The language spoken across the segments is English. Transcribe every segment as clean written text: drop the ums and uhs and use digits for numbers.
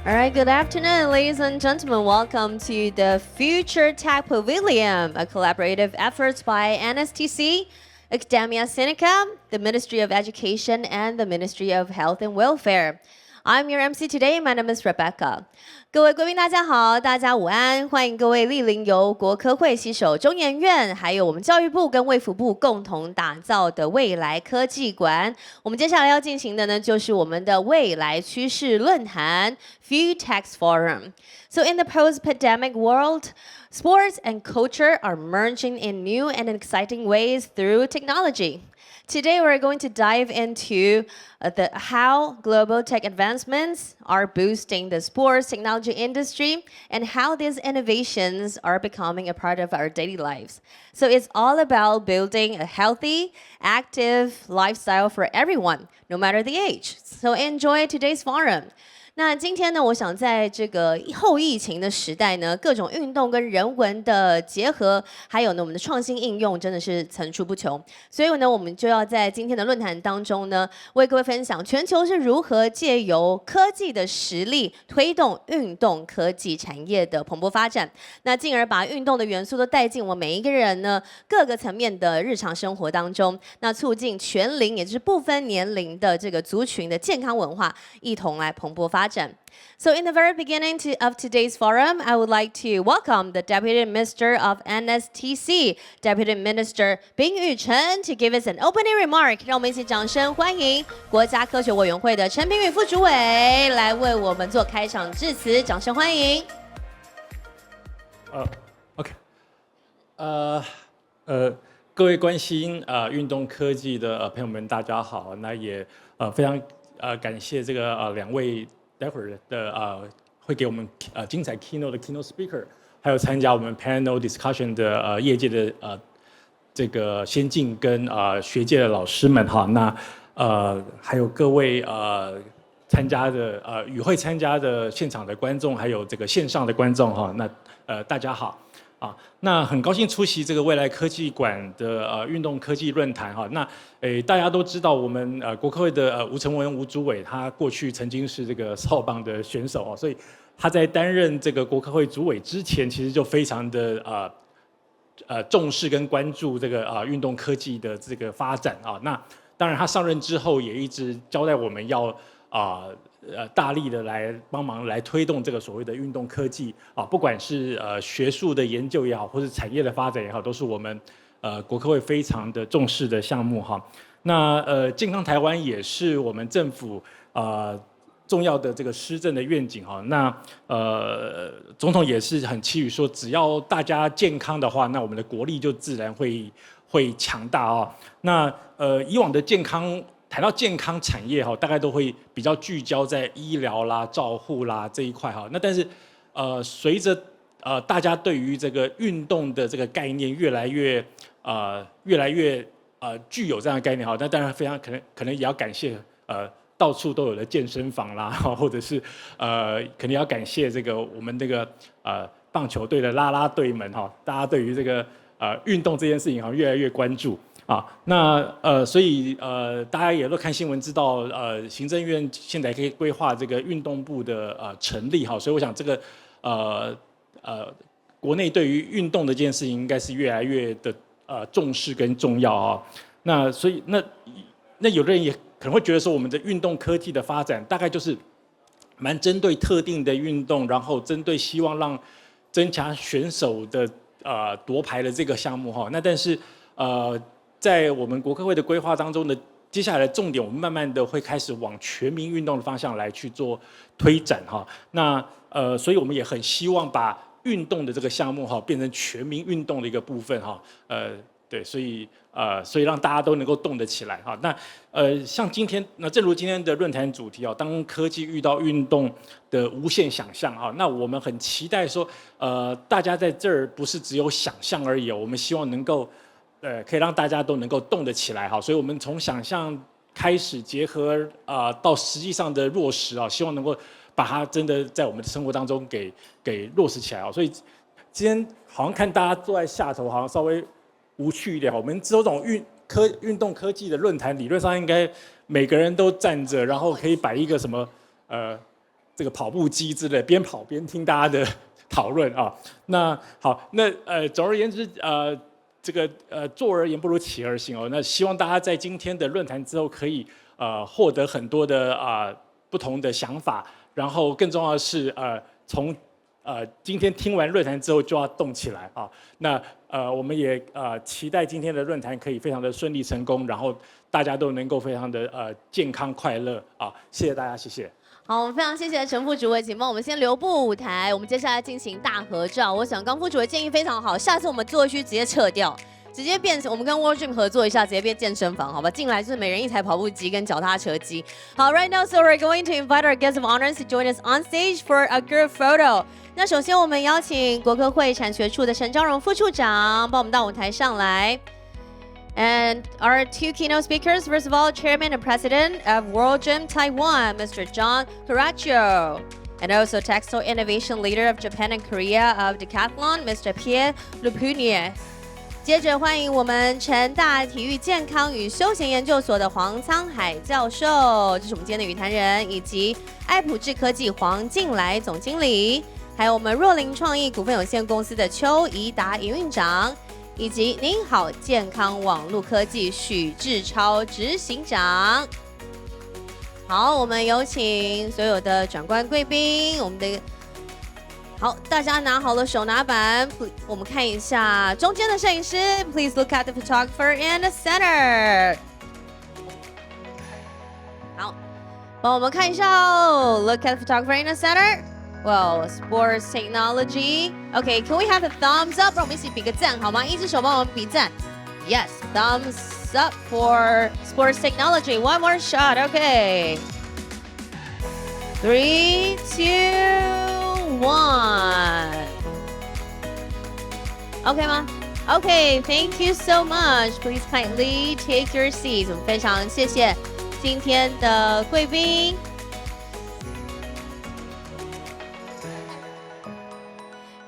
All right, good afternoon, ladies and gentlemen. Welcome to the Future Tech Pavilion, a collaborative effort by NSTC, Academia Sinica, the Ministry of Education, and the Ministry of Health and Welfare. I'm your MC today. My name is Rebecca. 各位贵宾，大家好，大家午安，欢迎各位莅临由国科会携手中研院，还有我们教育部跟卫福部共同打造的未来科技馆。我们接下来要进行的呢，就是我们的未来趋势论坛 FuTech Forum. So in the post-pandemic world, sports and culture are merging in new and exciting ways through technology. Today, we're going to dive into how global tech advancements are boosting the sports technology industry and how these innovations are becoming a part of our daily lives. So it's all about building a healthy, active lifestyle for everyone, no matter the age. So enjoy today's forum. 那今天呢，我想在这个后疫情的时代呢，各种运动跟人文的结合，还有呢我们的创新应用真的是层出不穷。所以呢，我们就要在今天的论坛当中呢，为各位分享全球是如何借由科技的实力推动运动科技产业的蓬勃发展，那进而把运动的元素都带进我们每一个人呢各个层面的日常生活当中，那促进全龄也就是不分年龄的这个族群的健康文化一同来蓬勃发展。So in the very beginning of today's forum, I would like to welcome the Deputy Minister of NSTC, Deputy Minister 冰玉成 to give us an opening remark. 让我们一起掌声欢迎国家科学委员会的陈冰玉副主委来为我们做开场致辞，掌声欢迎。OK， 各位关心运动科技的朋友们，大家好。那也非常感谢这个两位。待会儿的会给我们精彩 keynote 的 keynote speaker， 还有参加我们 panel discussion 的业界的这个先进跟学界的老师们哈，那还有各位参加的与会参加的现场的观众，还有这个线上的观众哈，那大家好。那很高兴出席这个未来科技馆的运动科技论坛哈。那大家都知道我们国科会的吴成文吴主委，他过去曾经是这个少棒的选手所以他在担任这个国科会主委之前，其实就非常的重视跟关注这个运动科技的这个发展那当然他上任之后也一直交代我们要大力的来帮忙来推动这个所谓的运动科技不管是学术的研究也好，或是产业的发展也好，都是我们国科会非常的重视的项目哈。那健康台湾也是我们政府重要的这个施政的愿景哈。那总统也是很期许说，只要大家健康的话，那我们的国力就自然会强大那以往的健康。谈到健康产业大概都会比较聚焦在医疗啦、照护啦这一块那但是随着大家对于这个运动的这个概念越来越具有这样的概念那当然非常可能也要感谢到处都有的健身房啦，或者是肯定要感谢这个我们这个棒球队的啦啦队们大家对于这个运动这件事情越来越关注。那所以大家也都看新闻知道行政院现在可以规划这个运动部的成立所以我想这个国内对于运动的这件事情应该是越来越的重视跟重要那所以那有的人也可能会觉得说，我们的运动科技的发展大概就是蛮针对特定的运动，然后针对希望让增强选手的夺牌的这个项目那但是在我们国科会的规划当中的接下来的重点，我们慢慢的会开始往全民运动的方向来去做推展那所以我们也很希望把运动的这个项目变成全民运动的一个部分对，所以让大家都能够动得起来那像今天正如今天的论坛主题当科技遇到运动的无限想象那我们很期待说大家在这儿不是只有想象而已我们希望能够可以让大家都能够动得起来所以我们从想象开始结合到实际上的落实希望能够把它真的在我们的生活当中给落实起来所以今天好像看大家坐在下头，好像稍微无趣一点我们这种运动科技的论坛，理论上应该每个人都站着，然后可以摆一个什么这个跑步机之类，边跑边听大家的讨论啊。那好，那总而言之，这个坐而言不如起而行哦。那希望大家在今天的论坛之后，可以获得很多的不同的想法，然后更重要的是从今天听完论坛之后就要动起来啊。那我们也期待今天的论坛可以非常的顺利成功，然后大家都能够非常的健康快乐啊。谢谢大家，谢谢。好，我们非常谢谢陈副主委，请帮我们先留步舞台，我们接下来进行大合照。我想刚副主委建议非常好，下次我们座位区直接撤掉，直接变成我们跟 World Gym 合作一下，直接变健身房，好吧？进来就是每人一台跑步机跟脚踏车机。好 ，Right now, so we're going to invite our guests of honors to join us on stage for a group photo. 那首先我们邀请国科会产学处的陈昭荣副处长帮我们到舞台上来。And our two keynote speakers, first of all, Chairman and President of World Gym Taiwan, Mr. John Caraccio, and also Textile Innovation Leader of Japan and Korea of Decathlon, Mr. Pierre Lupunier. 接着欢迎我们成大体育健康与休闲研究所的黄沧海教授，这是我们今天的语坛人，以及爱普智科技黄进来总经理，还有我们若林创意股份有限公司的邱怡达营运长。以及您好健康网络科技许志超执行长。好，我们有请所有的长官贵宾，我们的好，大家拿好了手拿板，我们看一下中间的摄影师 ，Please look at the photographer in the center。好，帮我们看一下哦 ，Look at the photographer in the center。Well, sports technology. Okay, can we have a thumbs up? 让我们一起比个赞好吗？一只手帮我们比赞。Yes, thumbs up for sports technology. One more shot. Okay. 3, 2, 1. Okay 吗 ？Okay, thank you so much. Please kindly take your seats. 我们非常谢谢今天的贵宾。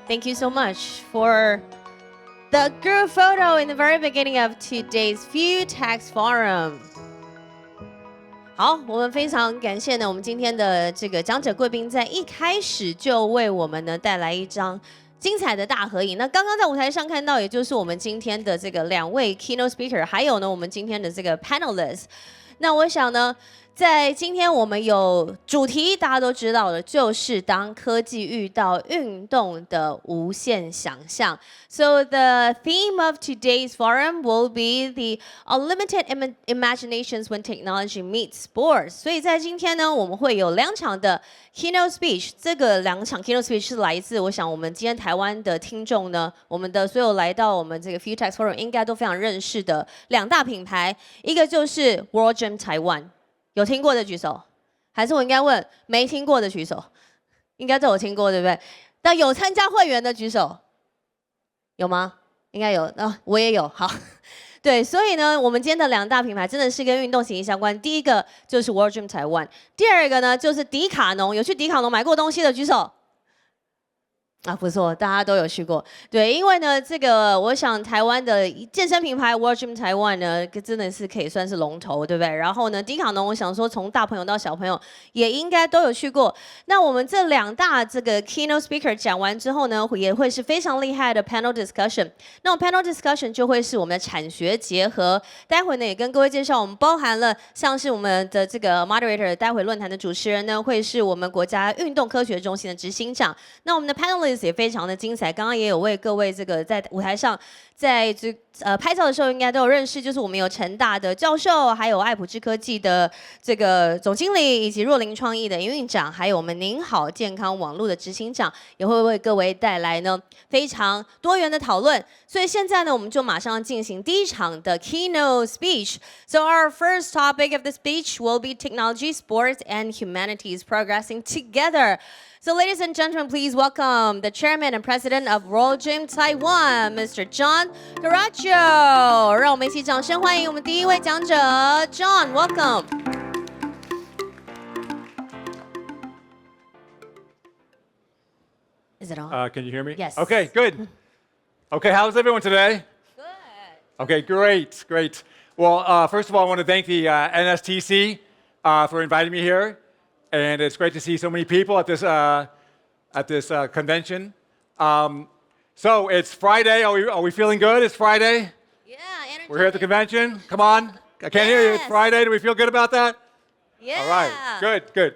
Thank you so much for the group photo in the very beginning of today's ViewTech Forum. 好，我们非常感谢呢，我们今天的这个讲者贵宾在一开始就为我们呢带来一张精彩的大合影。那刚刚在舞台上看到，也就是我们今天的这个两位 keynote speaker， 还有呢我们今天的这个 panelist。那我想呢，在今天我们有主题，大家都知道的，就是当科技遇到运动的无限想象。So the theme of today's forum will be the unlimited imaginations when technology meets sports. 所以在今天呢，我们会有两场的 keynote speech。这个两场 keynote speech 是来自，我想我们今天台湾的听众呢，我们的所有来到我们这个 ViewTech Forum 应该都非常认识的两大品牌，一个就是 World Gym Taiwan。有听过的举手，还是我应该问没听过的举手？应该都有听过，对不对？那有参加会员的举手，有吗？应该有，我也有。好，对，所以呢，我们今天的两大品牌真的是跟运动息息相关。第一个就是 World Gym Taiwan， 第二个呢就是迪卡侬。有去迪卡侬买过东西的举手。啊，不错，大家都有去过。对，因为呢，这个我想台湾的健身品牌 World Gym Taiwan 呢，真的是可以算是龙头，对不对？然后呢，迪卡侬，我想说从大朋友到小朋友也应该都有去过。那我们这两大这个 keynote speaker 讲完之后呢，也会是非常厉害的 panel discussion。那么 panel discussion 就会是我们的产学结合。待会呢也跟各位介绍，我们包含了像是我们的这个 moderator， 待会论坛的主持人呢会是我们国家运动科学中心的执行长。那我们的 panelist也非常的精彩，刚刚也有为各位这个在舞台上，在拍照的时候应该都有认识，就是我们有成大的教授，还有爱普智科技的这个总经理，以及若林创意的营运长，还有我们您好健康网络的执行长，也会为各位带来呢非常多元的讨论。所以现在呢，我们就马上进行第一场的 keynote speech. So our first topic of the speech will be technology, sports, and humanities progressing together. So ladies and gentlemen, please welcome the chairman and president of World Gym Taiwan, Mr. John Caraccio. 让我们一起掌声欢迎我们第一位讲者 John, welcome. Is it on? Can you hear me? Yes. Okay, good. Okay, how's everyone today? Good. Okay, great, great. Well, first of all, I want to thank the NSTC for inviting me here. and it's great to see so many people at this convention. So it's Friday. Are we feeling good? It's Friday. Yeah, energetic. We're here at the convention. Come on. I can't hear you. It's Friday. Do we feel good about that? Yeah. All right. Good.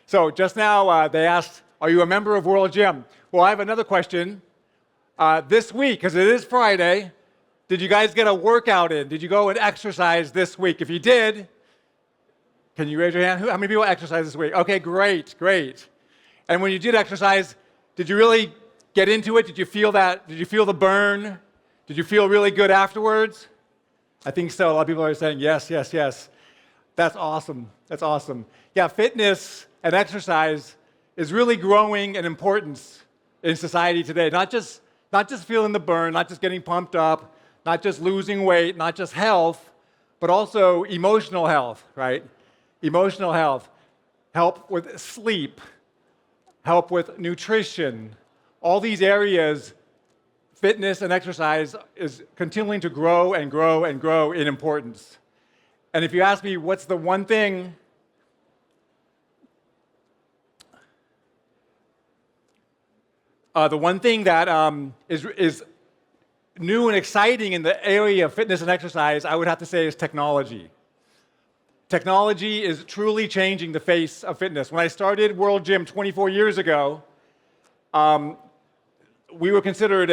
So just now they asked, are you a member of World Gym? Well, I have another question. This week, because it is Friday, did you guys get a workout in? Did you go and exercise this week? If you did, can you raise your hand? How many people exercised this week? Okay, great. And when you did exercise, did you really get into it? Did you feel that? Did you feel the burn? Did you feel really good afterwards? I think so. A lot of people are saying yes. That's awesome. Yeah, fitness and exercise is really growing in importance in society today. Not just feeling the burn, not just getting pumped up, not just losing weight, not just health, but also emotional health, right? Emotional health, help with sleep, help with nutrition. All these areas, fitness and exercise is continuing to grow and grow and grow in importance. And if you ask me what's the one thing that is new and exciting in the area of fitness and exercise, I would have to say is technology. Technology is truly changing the face of fitness. When I started World Gym 24 years ago, we were considered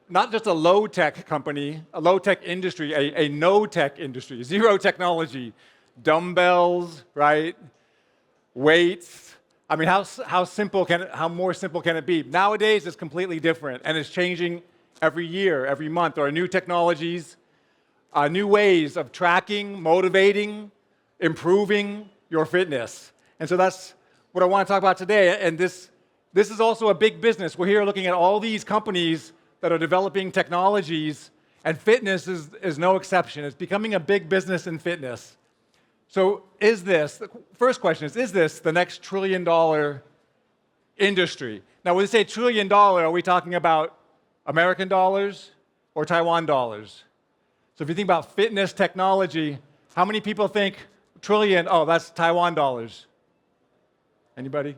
not just a low-tech company, a low-tech industry, a no-tech industry, zero technology, dumbbells, right? Weights. I mean, how more simple can it be? Nowadays, it's completely different, and it's changing every year, every month. There are new technologies, new ways of tracking, motivating, improving your fitness. And so that's what I want to talk about today. And this is also a big business. We're here looking at all these companies that are developing technologies, and fitness is no exception. It's becoming a big business in fitness. So the first question is this the next trillion-dollar industry? Now, when we say trillion-dollar, are we talking about American dollars or Taiwan dollars? So if you think about fitness technology, how many people think trillion, oh, that's Taiwan dollars? Anybody?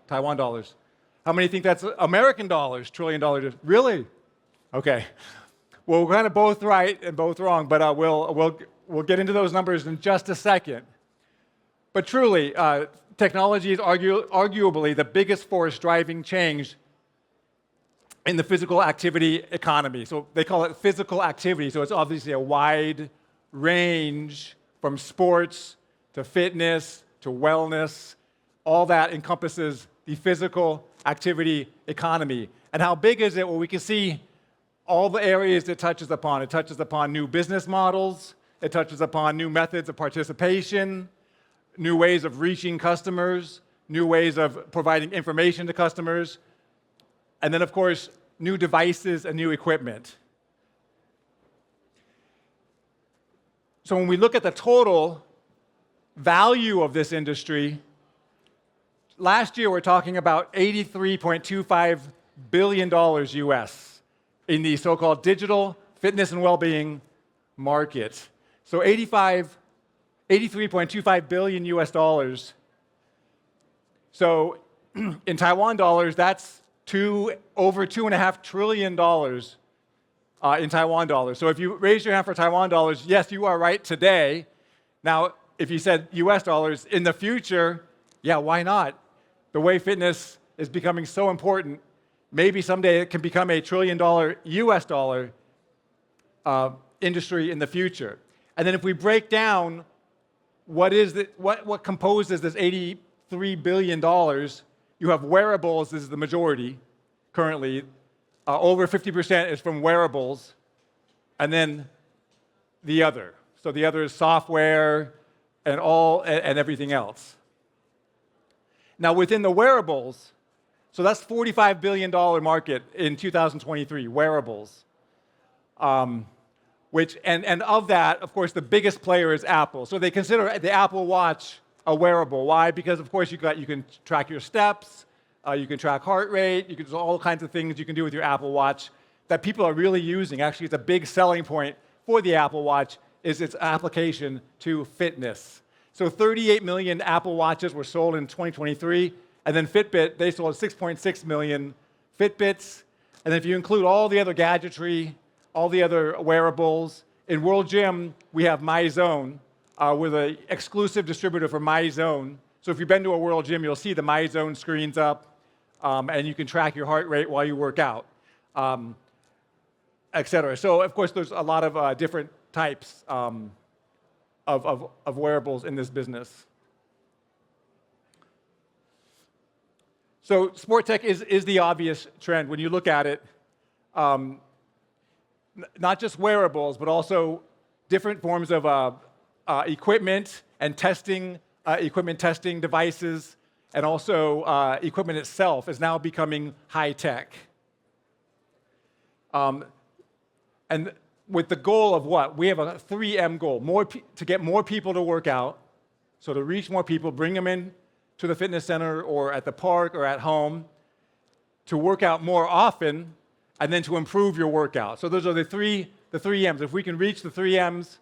Taiwan dollars. How many think that's American dollars, trillion-dollar? Really? Okay. Well, we're kind of both right and both wrong, but we'll get into those numbers in just a second. But truly, technology is arguably the biggest force driving change in the physical activity economy. So they call it physical activity. So it's obviously a wide range from sports to fitness to wellness. All that encompasses the physical activity economy. And how big is it? Well, we can see all the areas it touches upon. It touches upon new business models. It touches upon new methods of participation, new ways of reaching customers, new ways of providing information to customers, and then, of course, new devices and new equipment. So when we look at the total value of this industry, last year we're talking about $83.25 billion US in the so-called digital fitness and well-being market. So 83.25 billion US dollars. So in Taiwan dollars, that's over $2.5 trillion in Taiwan dollars. So if you raise your hand for Taiwan dollars, yes, you are right today. Now, if you said US dollars, in the future, yeah, why not? The way fitness is becoming so important, maybe someday it can become a $1 trillion US dollar industry in the future. And then if we break down what composes this $83 billion, you have wearables. This is the majority currently. Over 50% is from wearables. And then the other. So the other is software and everything else. Now within the wearables, so that's $45 billion market in 2023, wearables. And of that, of course, the biggest player is Apple. So they consider the Apple Watch a wearable. Why? Because, of course, you can track your steps, you can track heart rate, you can do all kinds of things you can do with your Apple Watch that people are really using. Actually, it's a big selling point for the Apple Watch is its application to fitness. So 38 million Apple Watches were sold in 2023, and then Fitbit, they sold 6.6 million Fitbits. And if you include all the other gadgetry, all the other wearables, in World Gym, we have MyZone. We're the exclusive distributor for MyZone. So if you've been to a World Gym, you'll see the MyZone screens up, and you can track your heart rate while you work out, et cetera. So of course, there's a lot of different types of wearables in this business. So sport tech is the obvious trend when you look at it. Not just wearables, but also different forms of equipment and testing, equipment testing devices, and also equipment itself is now becoming high tech. And with the goal of what? We have a 3M goal, to get more people to work out, so to reach more people, bring them in to the fitness center or at the park or at home, to work out more often, and then to improve your workout. So those are the three M's. If we can reach the 3 M's,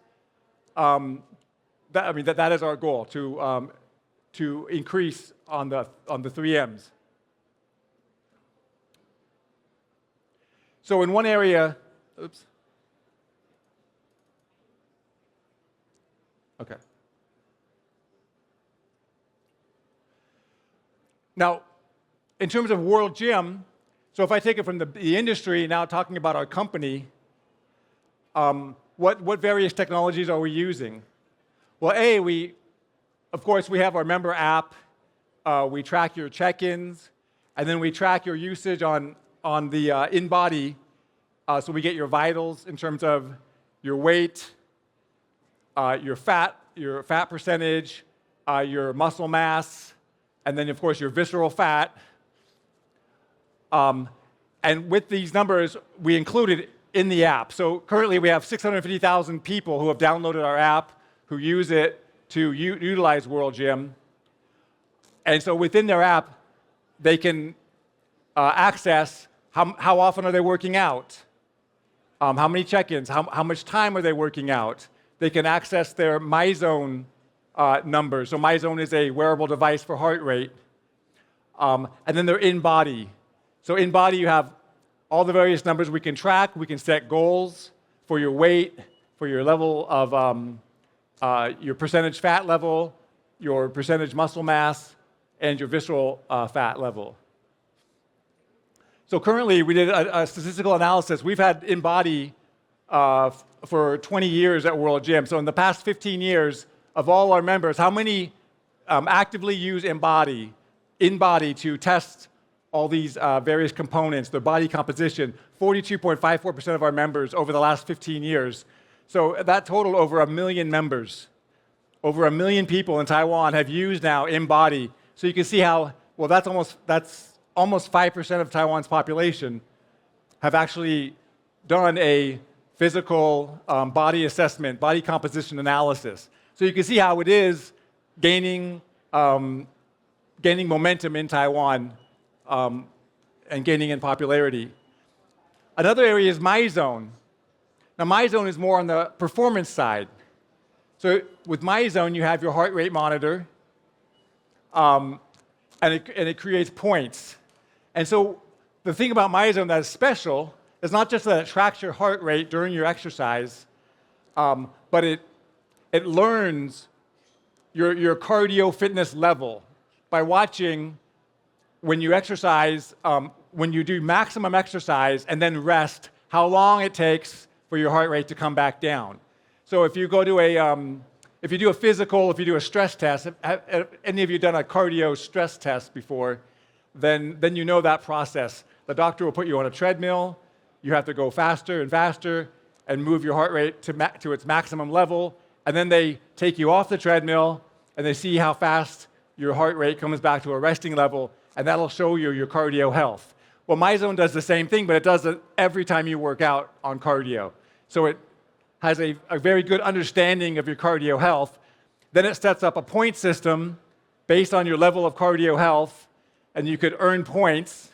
that is our goal, to increase on the 3 M's. So in one area, oops. Okay. Now, in terms of World Gym, so if I take it from the industry, now talking about our company, what various technologies are we using? Well, of course, we have our member app. We track your check-ins, and then we track your usage on the in-body, so we get your vitals in terms of your weight, your fat percentage, your muscle mass, and then, of course, your visceral fat. And with these numbers, we included in the app. So currently, we have 650,000 people who have downloaded our app, who use it to utilize World Gym. And so within their app, they can access how often are they working out, how many check-ins, how much time are they working out. They can access their MyZone numbers. So MyZone is a wearable device for heart rate. And then they're in-body. So in-body, you have all the various numbers we can track. We can set goals for your weight, for your level of your percentage fat level, your percentage muscle mass, and your visceral fat level. So currently, we did a statistical analysis. We've had in-body for 20 years at World Gym. So in the past 15 years, of all our members, how many actively use in-body to test all these various components, their body composition? 42.54% of our members over the last 15 years. So that totaled over 1 million members. Over 1 million people in Taiwan have used now in-body. So you can see how, well, that's almost 5% of Taiwan's population have actually done a physical body assessment, body composition analysis. So you can see how it is gaining momentum in Taiwan and gaining in popularity. Another area is MyZone. Now, MyZone is more on the performance side. So with MyZone, you have your heart rate monitor, and it creates points. And so the thing about MyZone that is special is not just that it tracks your heart rate during your exercise, but it learns your cardio fitness level by watching when you exercise, when you do maximum exercise and then rest, how long it takes for your heart rate to come back down. So if you go to if you do a physical, if you do a stress test, have any of you done a cardio stress test before, then you know that process. The doctor will put you on a treadmill. You have to go faster and faster and move your heart rate to its maximum level. And then they take you off the treadmill and they see how fast your heart rate comes back to a resting level, and that'll show you your cardio health. Well, MyZone does the same thing, but it does it every time you work out on cardio. So it has a very good understanding of your cardio health. Then it sets up a point system based on your level of cardio health, and you could earn points.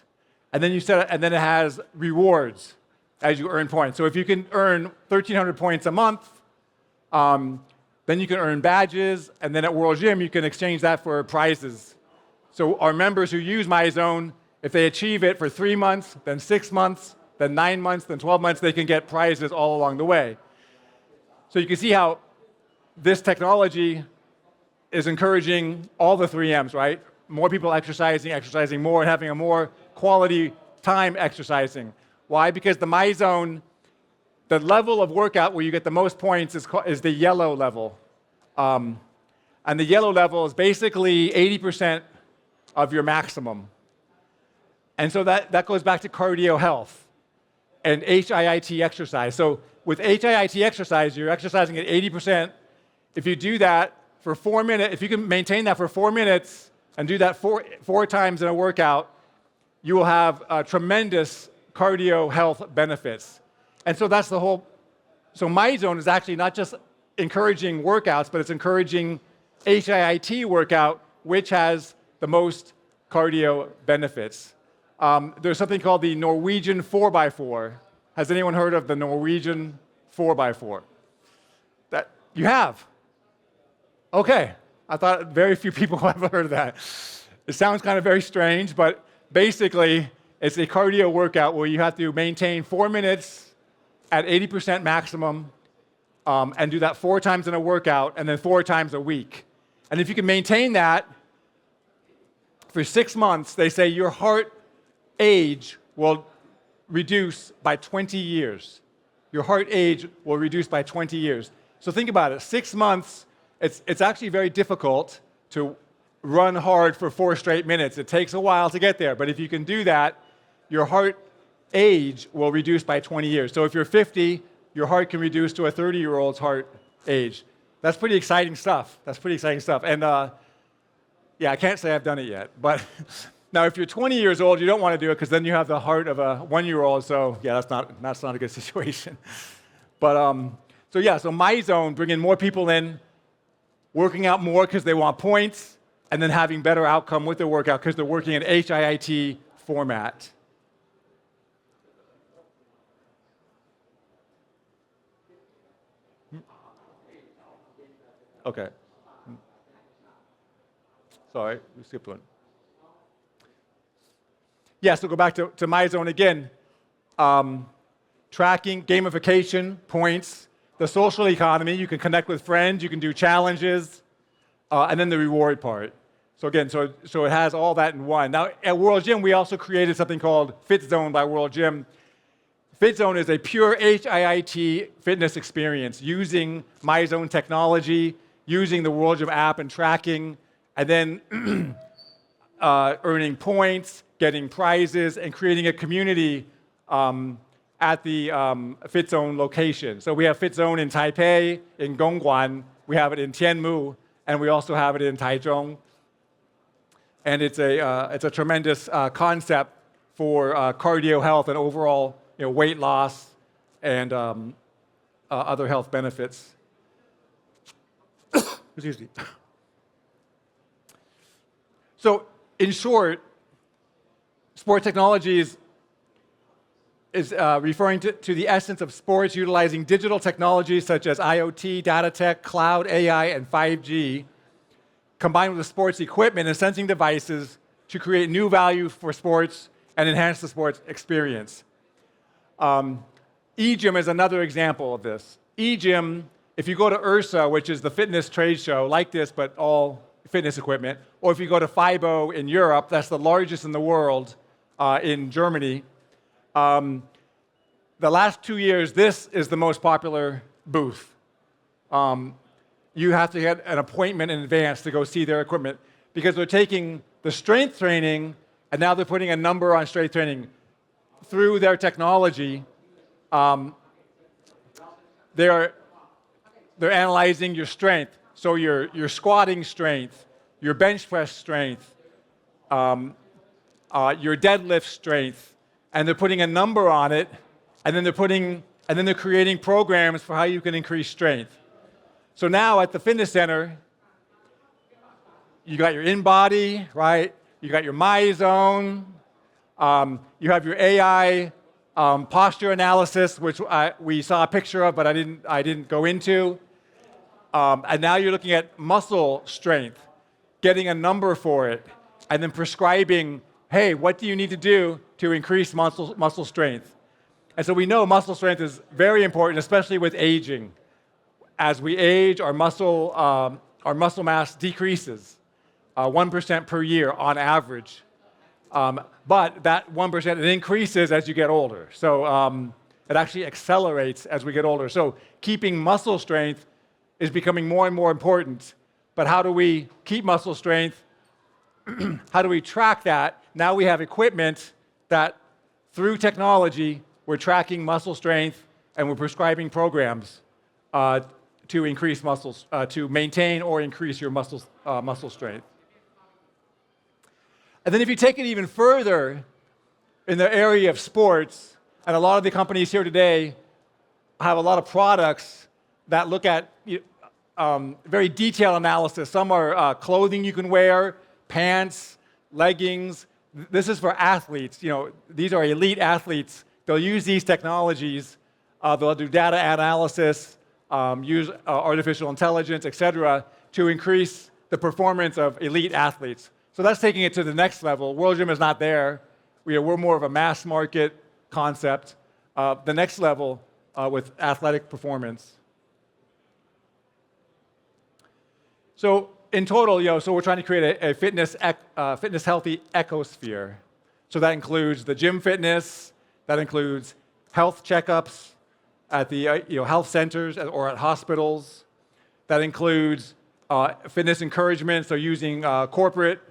And then it has rewards as you earn points. So if you can earn 1,300 points a month, then you can earn badges, and then at World Gym, you can exchange that for prizes. So our members who use MyZone, if they achieve it for 3 months, then 6 months, then 9 months, then 12 months, they can get prizes all along the way. So you can see how this technology is encouraging all the 3 M's, right? More people exercising, exercising more, and having a more quality time exercising. Why? Because the MyZone, the level of workout where you get the most points is the yellow level. And the yellow level is basically 80% of your maximum. And so that goes back to cardio health and HIIT exercise. So with HIIT exercise, you're exercising at 80%. If you do that for 4 minutes, if you can maintain that for 4 minutes and do that four times in a workout, you will have tremendous cardio health benefits. And so that's the whole. So MyZone is actually not just encouraging workouts, but it's encouraging HIIT workout, which has the most cardio benefits. There's something called the Norwegian 4x4. Has anyone heard of the Norwegian 4x4? That you have? Okay. I thought very few people have heard of that. It sounds kind of very strange, but basically, it's a cardio workout where you have to maintain 4 minutes at 80% maximum and do that 4 times in a workout and then 4 times a week. And if you can maintain that for 6 months, they say your heart age will reduce by 20 years. Your heart age will reduce by 20 years. So think about it. 6 months, it's actually very difficult to run hard for 4 straight minutes. It takes a while to get there. But if you can do that, your heart age will reduce by 20 years. So if you're 50, your heart can reduce to a 30-year-old's heart age. That's pretty exciting stuff. And yeah, I can't say I've done it yet. But now, if you're 20 years old, you don't want to do it because then you have the heart of a 1-year-old. So yeah, that's not a good situation. But so MyZone, bringing more people in, working out more because they want points, and then having better outcome with their workout because they're working in HIIT format. Okay. Sorry, we skipped one. Yeah, so go back to MyZone again. Tracking, gamification, points, the social economy. You can connect with friends, you can do challenges, and then the reward part. So again, so it has all that in one. Now, at World Gym, we also created something called FitZone by World Gym. FitZone is a pure HIIT fitness experience using MyZone technology, using the World Gym app and tracking, and then earning points, getting prizes, and creating a community at the FitZone location. So we have FitZone in Taipei, in Dongguan, we have it in Tianmu, and we also have it in Taichung. And it's a tremendous concept for cardio health and overall weight loss and other health benefits. Excuse me. So, in short, sport technology is referring to the essence of sports utilizing digital technologies such as IoT, data tech, cloud, AI, and 5G, combined with sports equipment and sensing devices to create new value for sports and enhance the sports experience. eGym is another example of this. eGym, if you go to URSA, which is the fitness trade show, like this, but all fitness equipment, or if you go to FIBO in Europe, that's the largest in the world in Germany. The last 2 years, this is the most popular booth. You have to get an appointment in advance to go see their equipment because they're taking the strength training and now they're putting a number on strength training. Through their technology, they're analyzing your strength. So your squatting strength, your bench press strength, your deadlift strength, and they're putting a number on it, and then they're creating programs for how you can increase strength. So now at the fitness center, you got your InBody, right? You got your MyZone. You have your AI posture analysis, which we saw a picture of, but I didn't go into. And now you're looking at muscle strength, getting a number for it, and then prescribing, hey, what do you need to do to increase muscle strength? And so we know muscle strength is very important, especially with aging. As we age, our muscle mass decreases 1% per year on average. But that 1%, it increases as you get older. So it actually accelerates as we get older. So keeping muscle strength is becoming more and more important. But how do we keep muscle strength? How do we track that? Now we have equipment that, through technology, we're tracking muscle strength and we're prescribing programs to increase muscles, to maintain or increase your muscle strength. And then if you take it even further in the area of sports, and a lot of the companies here today have a lot of products that look at very detailed analysis. Some are clothing you can wear, pants, leggings. This is for athletes. These are elite athletes. They'll use these technologies. They'll do data analysis, use artificial intelligence, etc., to increase the performance of elite athletes. So that's taking it to the next level. World Gym is not there. We're more of a mass market concept. The next level with athletic performance. So in total, so we're trying to create a fitness healthy ecosphere. So that includes the gym fitness. That includes health checkups at the health centers or at hospitals. That includes fitness encouragement, so using corporate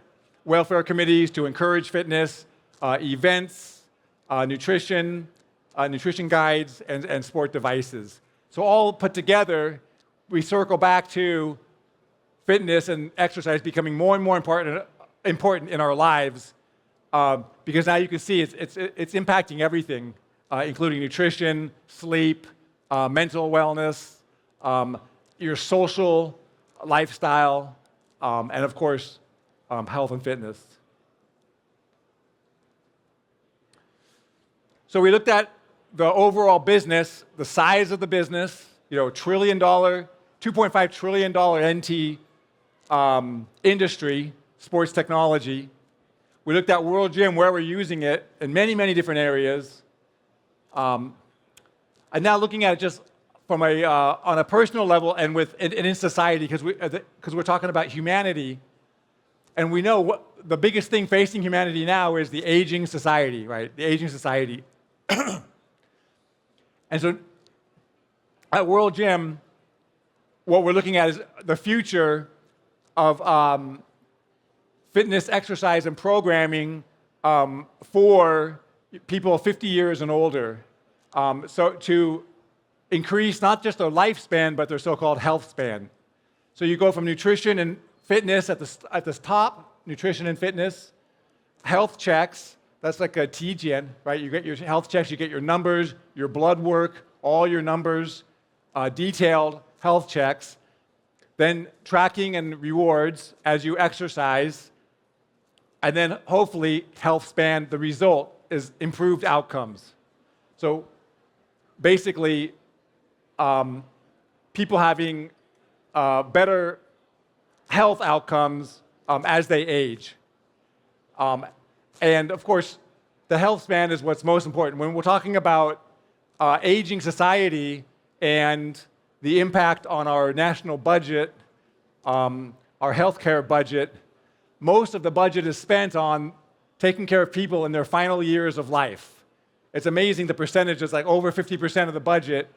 welfare committees to encourage fitness, events, nutrition guides, and sport devices. So all put together, we circle back to fitness and exercise becoming more and more important in our lives, because now you can see it's impacting everything, including nutrition, sleep, mental wellness, your social lifestyle, and of course, health and fitness. So we looked at the overall business, the size of the business, $2.5 trillion NT industry, sports technology. We looked at World Gym, where we're using it in many, many different areas. And now looking at it just from on a personal level and in society, because we're talking about humanity. And we know the biggest thing facing humanity now is the aging society, right? The aging society. And so at World Gym, what we're looking at is the future of fitness, exercise, and programming for people 50 years and older. So to increase not just their lifespan, but their so-called health span. So you go from nutrition and fitness at the top, nutrition and fitness, health checks. That's like a TGen, right? You get your health checks, you get your numbers, your blood work, all your numbers, detailed health checks. Then tracking and rewards as you exercise. And then hopefully health span, the result is improved outcomes. So basically, people having better health outcomes as they age. And of course, the health span is what's most important. When we're talking about aging society and the impact on our national budget, our healthcare budget, most of the budget is spent on taking care of people in their final years of life. It's amazing the percentage is like over 50% of the budget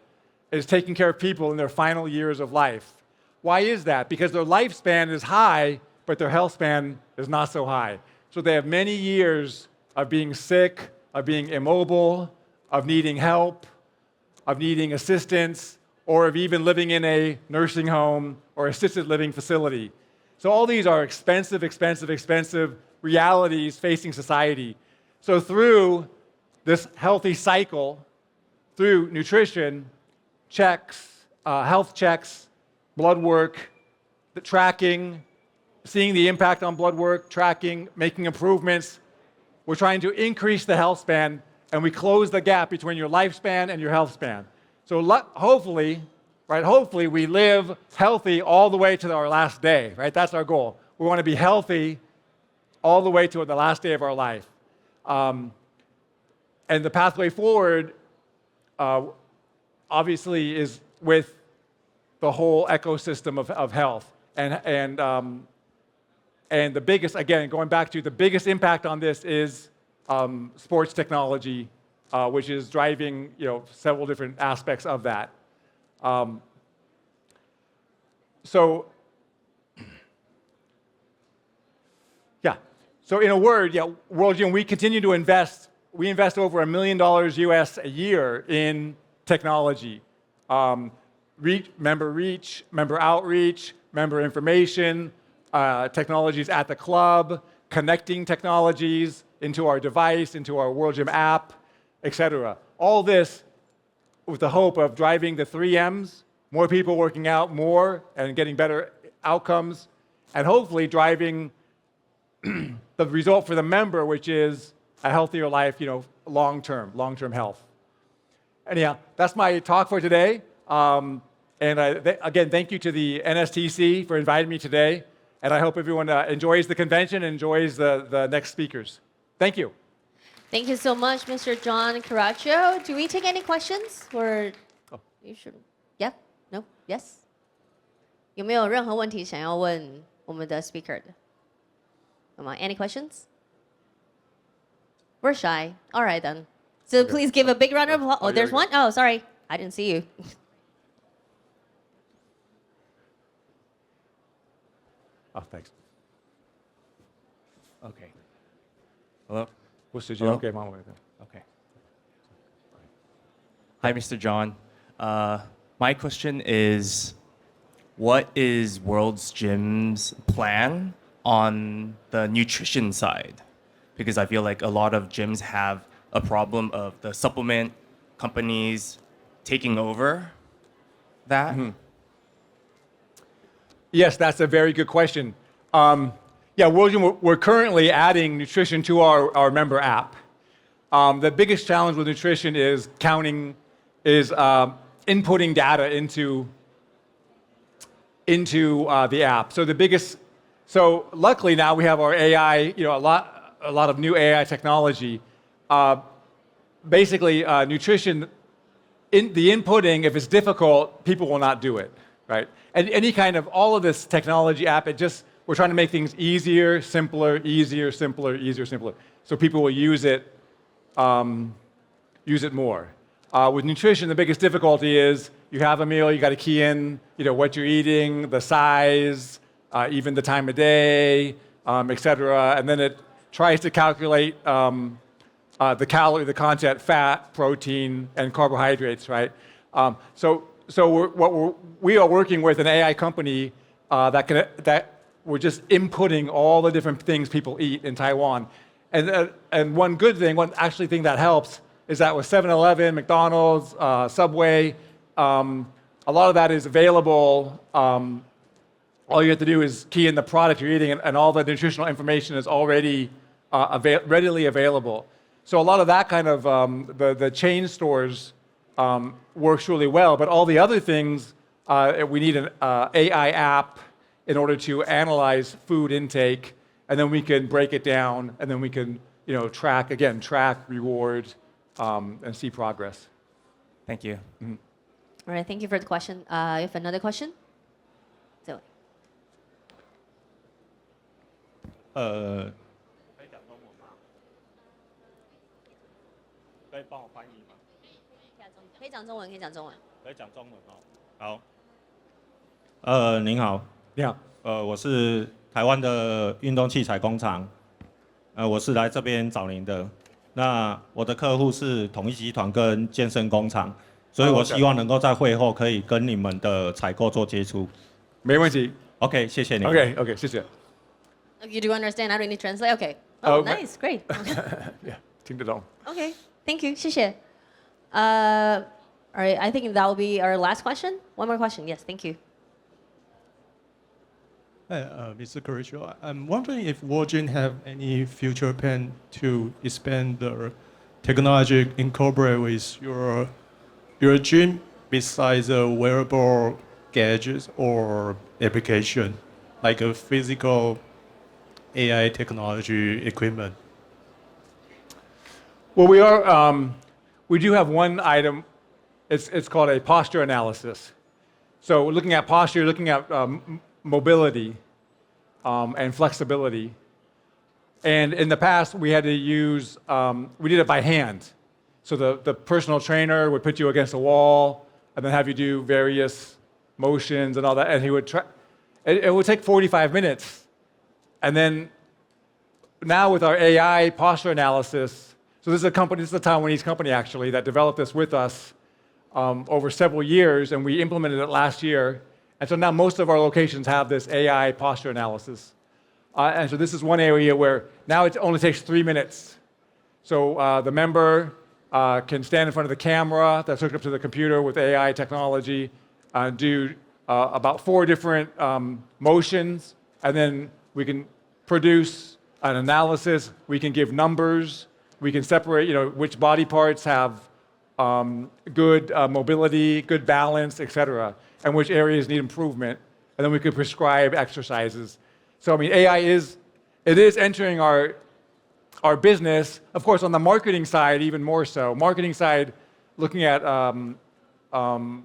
is taking care of people in their final years of life. Why is that? Because their lifespan is high, but their health span is not so high. So they have many years of being sick, of being immobile, of needing help, of needing assistance, or of even living in a nursing home or assisted living facility. So all these are expensive realities facing society. So through this healthy cycle, through nutrition, checks, health checks, blood work, the tracking, seeing the impact on blood work, tracking, making improvements, we're trying to increase the health span, and we close the gap between your lifespan and your health span. So hopefully, right? Hopefully we live healthy all the way to our last day, right? That's our goal. We want to be healthy all the way to the last day of our life. And the pathway forward, obviously, is with the whole ecosystem of health. And the biggest, again, going back to the biggest impact on this is sports technology, which is driving several different aspects of that. So in a word, World Gym, we continue to invest. We invest over $1 million US a year in technology. Member reach, member outreach, member information, technologies at the club, connecting technologies into our device, into our World Gym app, etc. All this with the hope of driving the 3 M's, more people working out more and getting better outcomes, and hopefully driving the result for the member, which is a healthier life, long-term health. Anyhow, that's my talk for today. And again, thank you to the NSTC for inviting me today. And I hope everyone enjoys the convention, enjoys the next speakers. Thank you. Thank you so much, Mr. John Caraccio. Do we take any questions? Or you should, yeah, no, yes. 有没有任何问题想要问我们的 speaker 的？ Any questions? We're shy. All right then. So please give a big round of applause. Oh, there's one? Oh, sorry. I didn't see you. Oh, thanks. Okay. Hello? What's Hello? Okay, Mom. Okay. Hi, Mr. John. My question is, what is World's Gym's plan on the nutrition side? Because I feel like a lot of gyms have a problem of the supplement companies taking over that. Mm-hmm. Yes, that's a very good question. World Gym, we're currently adding nutrition to our member app. The biggest challenge with nutrition is inputting data into the app. So luckily now we have our AI, a lot of new AI technology. Basically, nutrition, the inputting, if it's difficult, people will not do it, right? And any kind of all of this technology app, we're trying to make things easier, simpler, easier, simpler, easier, simpler, so people will use it more. With nutrition, the biggest difficulty is you have a meal, you got to key in, what you're eating, the size, even the time of day, etc., and then it tries to calculate the calorie, the content, fat, protein, and carbohydrates, right? We are working with an AI company that we're just inputting all the different things people eat in Taiwan. And one good thing, one actually thing that helps is that with 7-Eleven, McDonald's, Subway, a lot of that is available. All you have to do is key in the product you're eating, and all the nutritional information is already readily available. So a lot of that kind of, the chain stores works really well, but all the other things, we need an AI app in order to analyze food intake, and then we can break it down, and then we can track, reward, and see progress. Thank you. Mm-hmm. All right, thank you for the question. You have another question? So. 可以帮我翻译吗？可以讲中文，可以讲中文。可以讲中文哦。好。您好。你好。我是台湾的运动器材工厂。我是来这边找您的。那我的客户是统一集团跟健身工厂，所以我希望能够在会后可以跟你们的采购做接触。没问题。OK， 谢谢你。OK， 谢谢。You do understand? I don't need to translate. Okay. Oh, nice, great. Yeah, 听得懂。 Okay, thank you. 谢谢. All right, I think that will be our last question. One more question. Yes, thank you. Hi, Mr. Caraccio. I'm wondering if World Gym have any future plan to expand the technology incorporate with your gym besides a wearable gadgets or application, like a physical AI technology equipment? Well, we do have one item. It's called a posture analysis. So we're looking at posture, looking at mobility and flexibility. And in the past, we had to use, we did it by hand. So the personal trainer would put you against a wall and then have you do various motions and all that. And he would try, it would take 45 minutes. And then now with our AI posture analysis, so this is a company, this is a Taiwanese company actually that developed this with us over several years, and we implemented it last year. And so now most of our locations have this AI posture analysis. And so this is one area where now it only takes 3 minutes. So the member can stand in front of the camera that's hooked up to the computer with AI technology, do about 4 different motions, and then we can produce an analysis. We can give numbers. We can separate, which body parts have good mobility, good balance, et cetera, and which areas need improvement. And then we could prescribe exercises. So, I mean, AI is entering our business. Of course, on the marketing side, even more so. Marketing side, looking at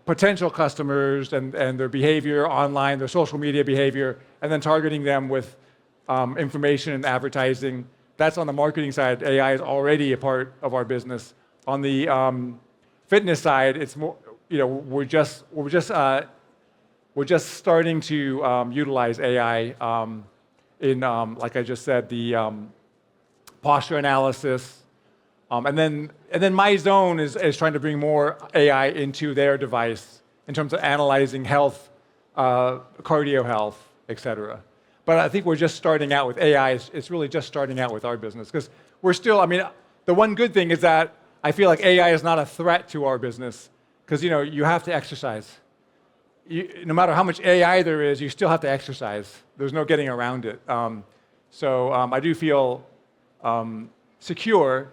potential customers and their behavior online, their social media behavior, and then targeting them with information and advertising. That's on the marketing side. AI is already a part of our business. On the fitness side, it's more, we're just starting to utilize AI in, like I just said, the posture analysis, and then MyZone is trying to bring more AI into their device in terms of analyzing health, cardio health, et cetera. But I think we're just starting out with AI. It's really just starting out with our business because we're still. I mean, the one good thing is that I feel like AI is not a threat to our business because you have to exercise. No matter how much AI there is, you still have to exercise. There's no getting around it. So I do feel secure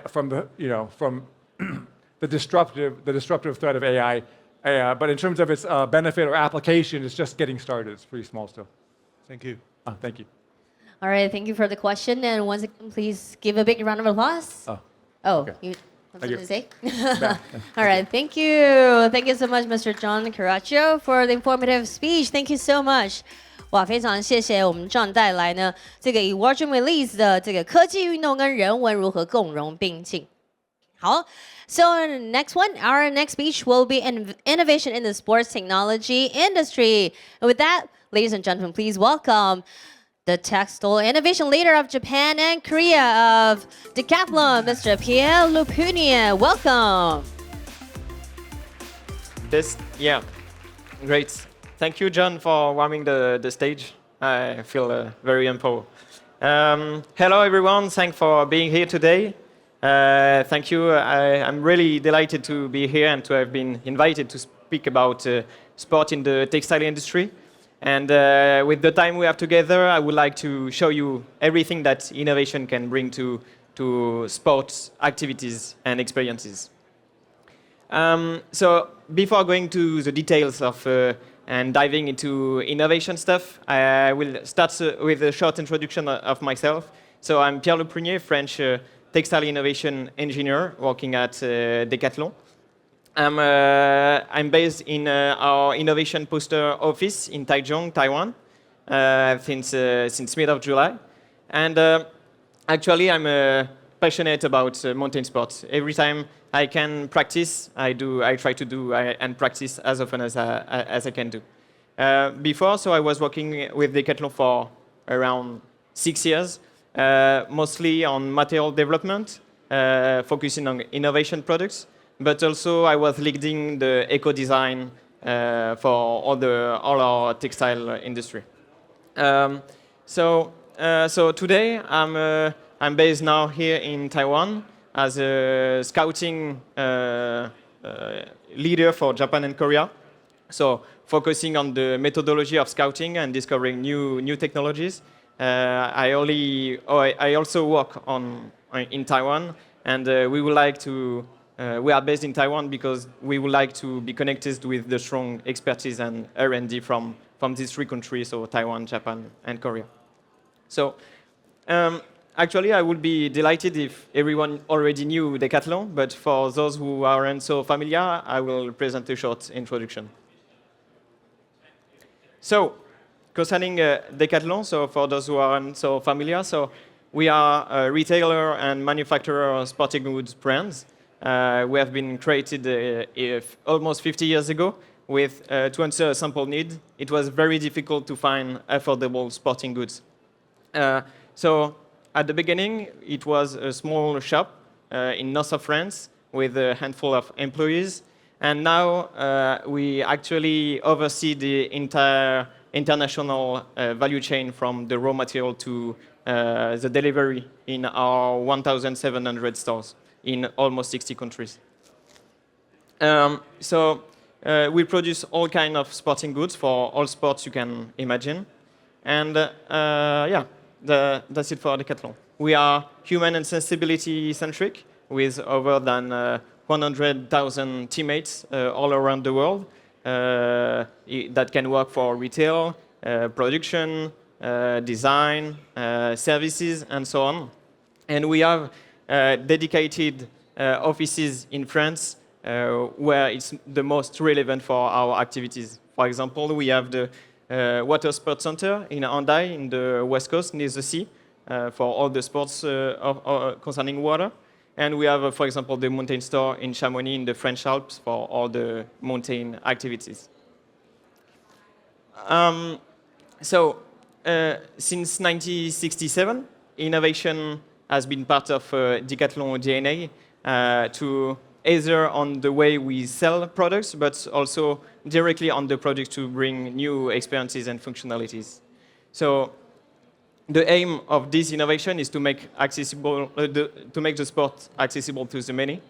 from the disruptive threat of AI. But in terms of its benefit or application, it's just getting started. It's pretty small still. Thank you. Thank you. All right, thank you for the question. And once again, please give a big round of applause. Okay. You have something to say? Yeah. All right, thank you. Thank you so much, Mr. John Caraccio, for the informative speech. Thank you so much. 哇，非常谢谢我们 John 带来呢这个以 Virtual Release 的这个科技运动跟人文如何共融并进。好 ，So next one, our next speech will be innovation in the sports technology industry. And with that, ladies and gentlemen, please welcome the textile innovation leader of Japan and Korea of Decathlon, Mr. Pierre Lupunier. Welcome. Great. Thank you, John, for warming the stage. I feel very empowered. Hello, everyone. Thanks for being here today. Thank you. I'm really delighted to be here and to have been invited to speak about sport in the textile industry. And with the time we have together, I would like to show you everything that innovation can bring to sports activities and experiences. So before going to the details of and diving into innovation stuff, I will start with a short introduction of myself. So I'm Pierre Lupunier, French textile innovation engineer working at Decathlon. I'm based in our innovation poster office in Taichung, Taiwan, since mid of July. And actually, I'm passionate about mountain sports. Every time I can practice, I try to do and practice as often as I can do. Before, so I was working with Decathlon for around 6 years, mostly on material development, focusing on innovation products. But also I was leading the eco design for all our textile industry. So today I'm based now here in Taiwan as a scouting leader for Japan and Korea. So focusing on the methodology of scouting and discovering new technologies. I also work in Taiwan, and we would like to we are based in Taiwan because we would like to be connected with the strong expertise and R&D from these three countries, so Taiwan, Japan, and Korea. So actually, I would be delighted if everyone already knew Decathlon, but for those who aren't so familiar, I will present a short introduction. So, concerning Decathlon, so for those who aren't so familiar, so we are a retailer and manufacturer of sporting goods brands. We have been created almost 50 years ago to answer a simple need. It was very difficult to find affordable sporting goods. So at the beginning, it was a small shop in north of France with a handful of employees. And now we actually oversee the entire international value chain from the raw material to the delivery in our 1,700 stores in almost 60 countries. We produce all kinds of sporting goods for all sports you can imagine. And yeah, that's it for Decathlon. We are human and sensibility centric with over than 100,000 teammates all around the world that can work for retail, production, design, services, and so on. And we have dedicated offices in France where it's the most relevant for our activities. For example, we have the Water Sports Center in Hendaye in the west coast near the sea for all the sports concerning water. And we have, for example, the mountain store in Chamonix in the French Alps for all the mountain activities. Since 1967, innovation has been part of Decathlon DNA to either on the way we sell products, but also directly on the product to bring new experiences and functionalities. So the aim of this innovation is to make the sport accessible to the many.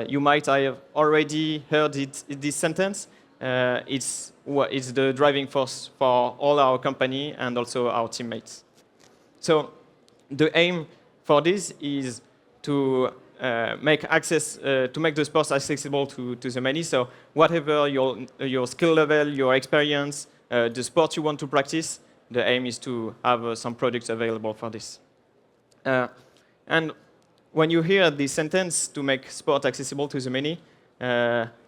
You might have already heard this sentence. It's the driving force for all our company and also our teammates. So the aim for this is to make the sports accessible to the many. So whatever your skill level, your experience, the sport you want to practice, the aim is to have some products available for this. And when you hear this sentence, to make sport accessible to the many,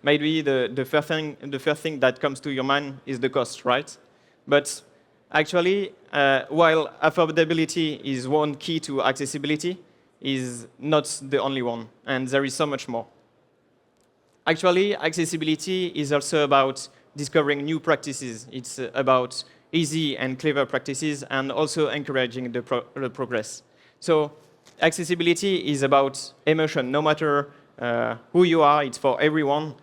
maybe the first thing that comes to your mind is the cost, right? But actually, while affordability is one key to accessibility, is not the only one, and there is so much more. Actually, accessibility is also about discovering new practices. It's about easy and clever practices and also encouraging the progress. So accessibility is about immersion. No matter who you are, it's for everyone,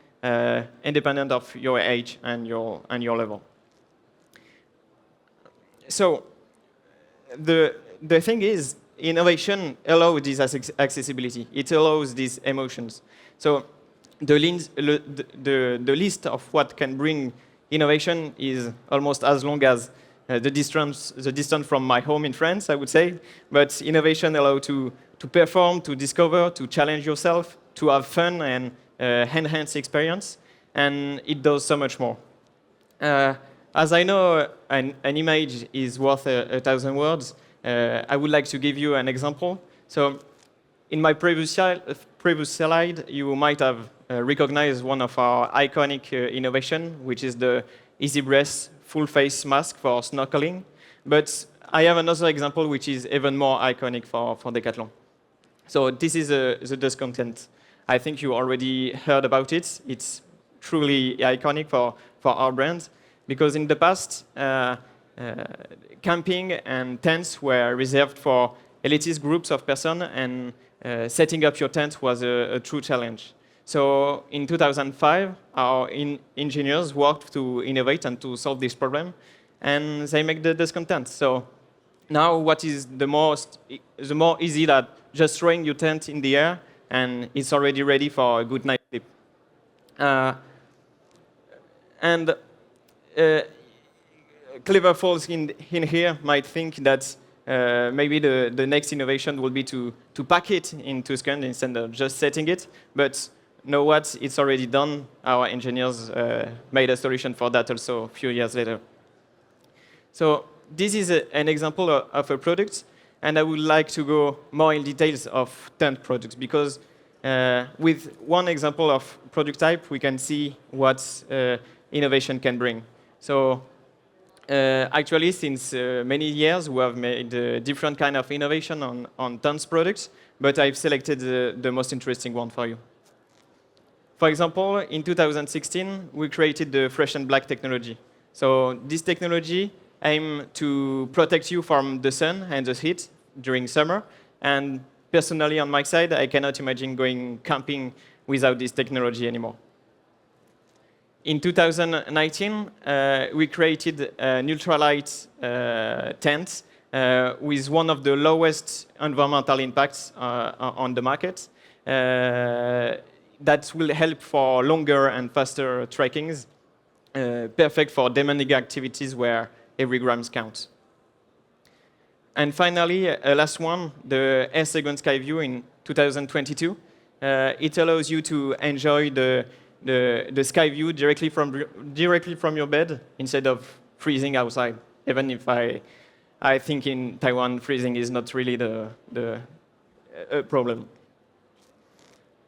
independent of your age and your level. So the thing is, innovation allows this accessibility. It allows these emotions. So the list of what can bring innovation is almost as long as the distance from my home in France, I would say. But innovation allows to perform, to discover, to challenge yourself, to have fun and enhance experience. And it does so much more. As I know, an image is worth 1,000 words. I would like to give you an example. So in my previous slide, you might have recognized one of our iconic innovation, which is the Easy Breath full face mask for snorkeling. But I have another example which is even more iconic for Decathlon. So this is the dust content. I think you already heard about it. It's truly iconic for our brand because in the past, camping and tents were reserved for elitist groups of persons, and setting up your tent was a true challenge. So in 2005, our engineers worked to innovate and to solve this problem, and they make the content. So now what is the more easy that just throwing your tent in the air and it's already ready for a good night's sleep. Clever folks in here might think that maybe the next innovation will be to pack it in Tuscan instead of just setting it. But know what? It's already done. Our engineers made a solution for that also a few years later. So this is an example of a product, and I would like to go more in details of 10 products, because with one example of product type, we can see what innovation can bring. So actually, since many years, we have made different kind of innovation on tons products, but I've selected the most interesting one for you. For example, in 2016, we created the Fresh and Black technology. So this technology aims to protect you from the sun and the heat during summer. And personally, on my side, I cannot imagine going camping without this technology anymore. In 2019, we created a ultralight tent with one of the lowest environmental impacts on the market. That will help for longer and faster trekkings, perfect for demanding activities where every gram counts. And finally, last one, the Air-Second Sky View in 2022. It allows you to enjoy the sky view directly from your bed instead of freezing outside, even if I think in Taiwan freezing is not really the problem.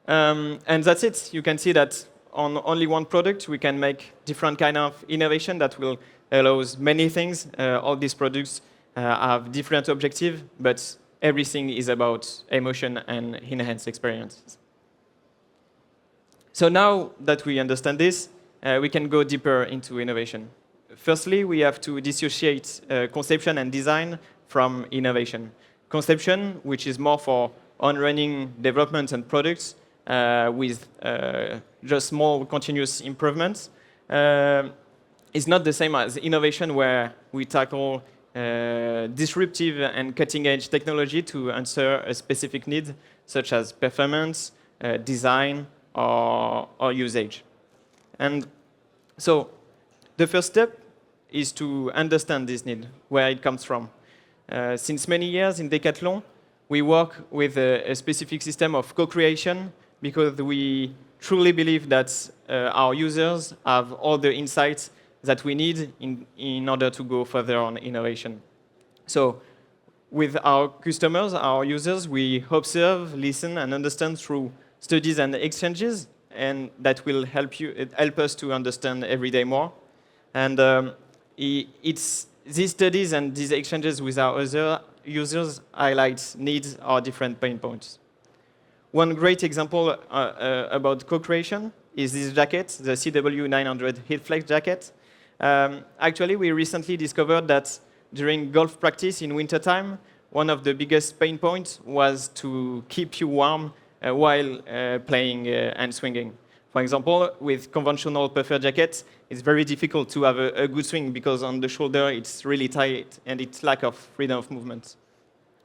And that's it. You can see that on only one product, we can make different kind of innovation that will allow many things. All these products have different objectives, but everything is about emotion and enhanced experiences. So now that we understand this, we can go deeper into innovation. Firstly, we have to dissociate conception and design from innovation. Conception, which is more for on-running developments and products, with just small continuous improvements, is not the same as innovation, where we tackle disruptive and cutting-edge technology to answer a specific need, such as performance, design, or usage. And so the first step is to understand this need, where it comes from. Since many years in Decathlon, we work with a specific system of co-creation, because we truly believe that our users have all the insights that we need in order to go further on innovation. So with our customers, our users, we observe, listen, and understand through studies and exchanges, and that will help us to understand every day more. And it's these studies and these exchanges with our other users highlight needs or different pain points. One great example about co-creation is this jacket, the CW900 Heatflex jacket. Actually, we recently discovered that during golf practice in wintertime, one of the biggest pain points was to keep you warm while playing and swinging. For example, with conventional puffer jackets, it's very difficult to have a good swing, because on the shoulder it's really tight and it's lack of freedom of movement.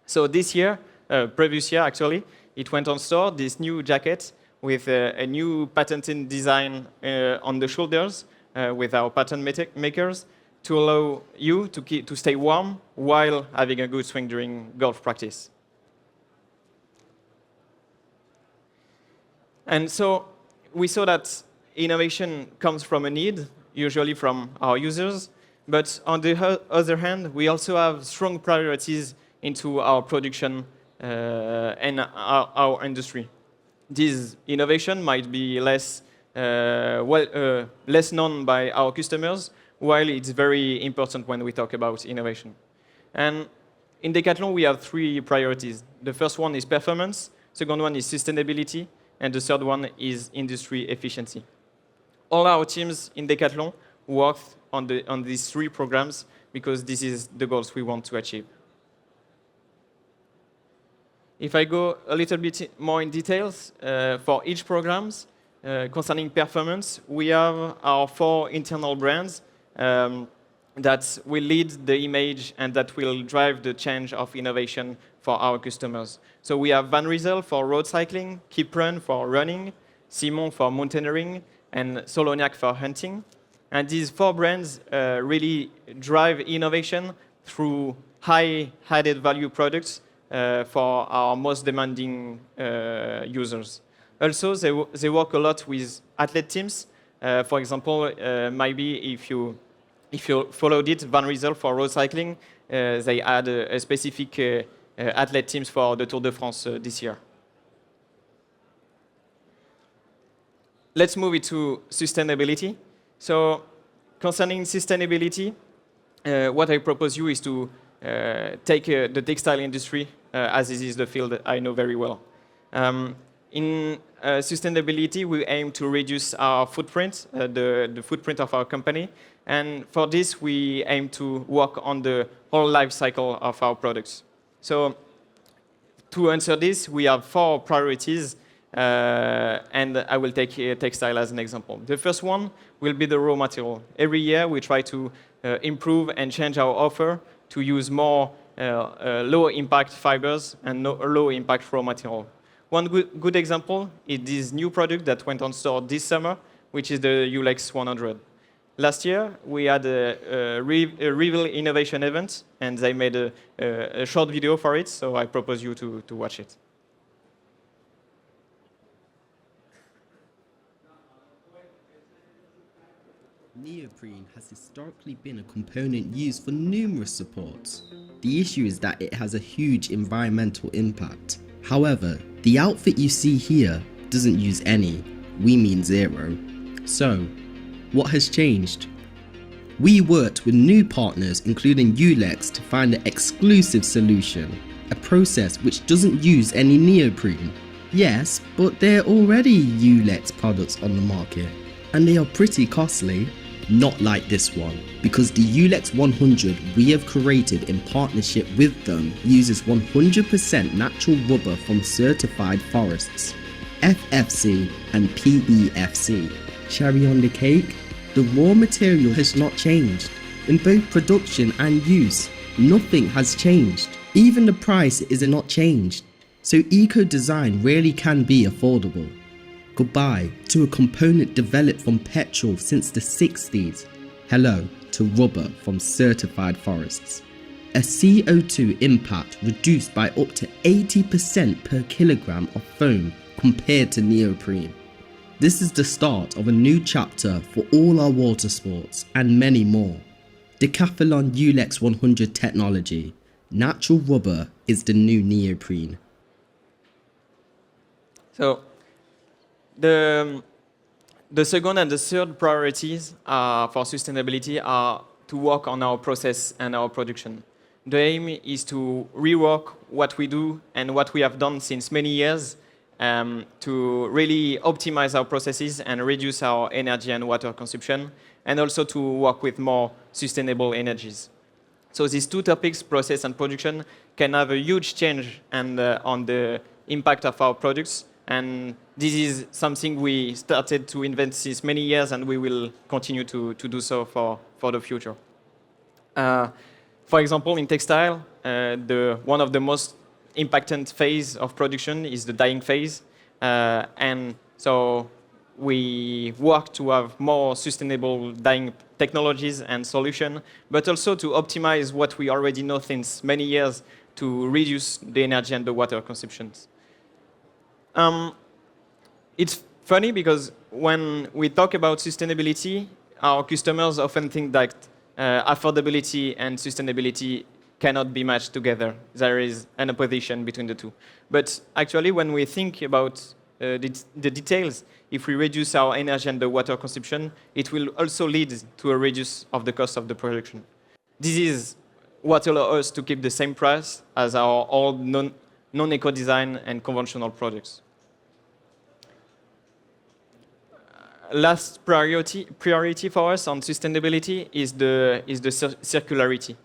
So this year, previous year actually, it went on store, this new jacket with a new patented design on the shoulders with our patent makers, to allow you to stay warm while having a good swing during golf practice. And so we saw that innovation comes from a need, usually from our users, but on the other hand, we also have strong priorities into our production and our industry. This innovation might be less known by our customers, while it's very important when we talk about innovation. And in Decathlon, we have three priorities. The first one is performance, second one is sustainability, and the third one is industry efficiency. All our teams in Decathlon work on these three programs, because this is the goals we want to achieve. If I go a little bit more in details, for each programs, concerning performance, we have our 4 internal brands that will lead the image and that will drive the change of innovation for our customers. So we have Van Rysel for road cycling, Keep Run for running, Simon for mountaineering, and Soloniac for hunting. And these 4 brands really drive innovation through high added value products for our most demanding users. Also, they work a lot with athlete teams. For example, maybe if you followed it, Van Riesel for road cycling, they had a specific athlete teams for the Tour de France this year. Let's move it to sustainability. So, concerning sustainability, what I propose you is to take the textile industry, as this is the field I know very well. In sustainability, we aim to reduce our footprint, the footprint of our company. And for this, we aim to work on the whole life cycle of our products. So to answer this, we have 4 priorities, and I will take textile as an example. The first one will be the raw material. Every year, we try to improve and change our offer to use more low-impact fibers and low-impact raw material. One good example is this new product that went on store this summer, which is the Ulex 100. Last year, we had a reveal innovation event, and they made a short video for it, so I propose you to watch it. Neoprene has historically been a component used for numerous supports. The issue is that it has a huge environmental impact. However, the outfit you see here doesn't use any, we mean 0. So, what has changed? We worked with new partners including Ulex to find an exclusive solution, a process which doesn't use any neoprene. Yes, but there are already Ulex products on the market, and they are pretty costly. Not like this one, because the Ulex 100 we have created in partnership with them uses 100% natural rubber from certified forests, FFC and PEFC. Cherry on the cake, the raw material has not changed. In both production and use, nothing has changed. Even the price is not changed. So eco-design really can be affordable. Goodbye to a component developed from petrol since the 60s. Hello to rubber from certified forests. A CO2 impact reduced by up to 80% per kilogram of foam compared to neoprene. This is the start of a new chapter for all our water sports and many more. Decathlon Ulex 100 technology. Natural rubber is the new neoprene. So, the second and the third priorities for sustainability are to work on our process and our production. The aim is to rework what we do and what we have done since many years to really optimize our processes and reduce our energy and water consumption, and also to work with more sustainable energies. So these 2 topics, process and production, can have a huge change on the impact of our products. And this is something we started to invent since many years, and we will continue to do so for the future. For example, in textile, one of the most impactant phase of production is the dyeing phase. And so we work to have more sustainable dyeing technologies and solutions, but also to optimize what we already know since many years to reduce the energy and the water consumptions. It's funny because when we talk about sustainability, our customers often think that affordability and sustainability cannot be matched together. There is an opposition between the two. But actually, when we think about the details, if we reduce our energy and the water consumption, it will also lead to a reduce of the cost of the production. This is what allows us to keep the same price as our old non-eco-design and conventional products. Last priority for us on sustainability is the circularity.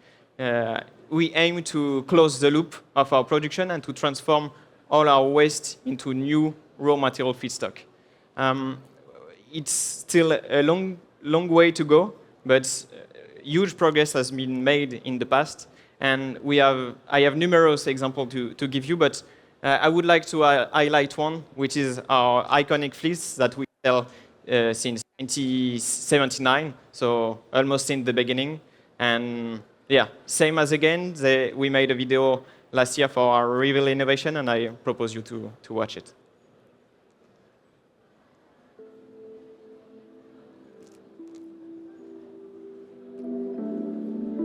We aim to close the loop of our production and to transform all our waste into new raw material feedstock. It's still a long way to go, but huge progress has been made in the past, and I have numerous examples to give you, but I would like to highlight one, which is our iconic fleece that we sell since 1979, so almost in the beginning. And yeah, same as again. We made a video last year for our Reveal innovation, and I propose you to watch it.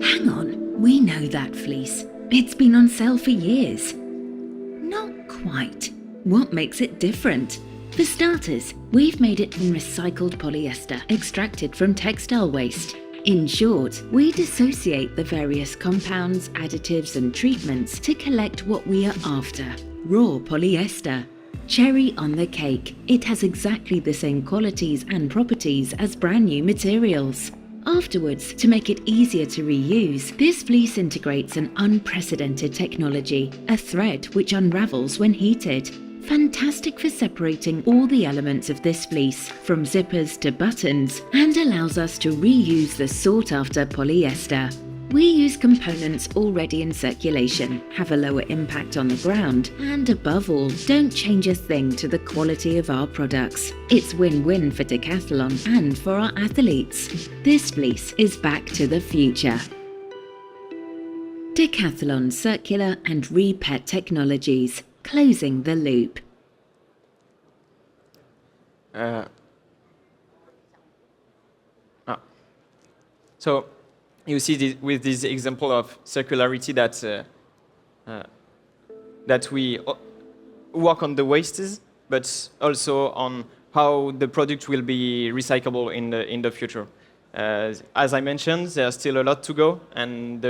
Hang on, we know that fleece. It's been on sale for years. Not quite. What makes it different? For starters, we've made it from recycled polyester extracted from textile waste. In short, we dissociate the various compounds, additives and treatments to collect what we are after, raw polyester. Cherry on the cake, it has exactly the same qualities and properties as brand new materials. Afterwards, to make it easier to reuse, this fleece integrates an unprecedented technology, a thread which unravels when heated. Fantastic for separating all the elements of this fleece, from zippers to buttons, and allows us to reuse the sought-after polyester. We use components already in circulation, have a lower impact on the ground, and above all, don't change a thing to the quality of our products. It's win-win for Decathlon and for our athletes. This fleece is back to the future. Decathlon Circular and Repet Technologies, closing the loop. So you see with this example of circularity that we work on the wastes, but also on how the product will be recyclable in the future. As I mentioned, there's still a lot to go, and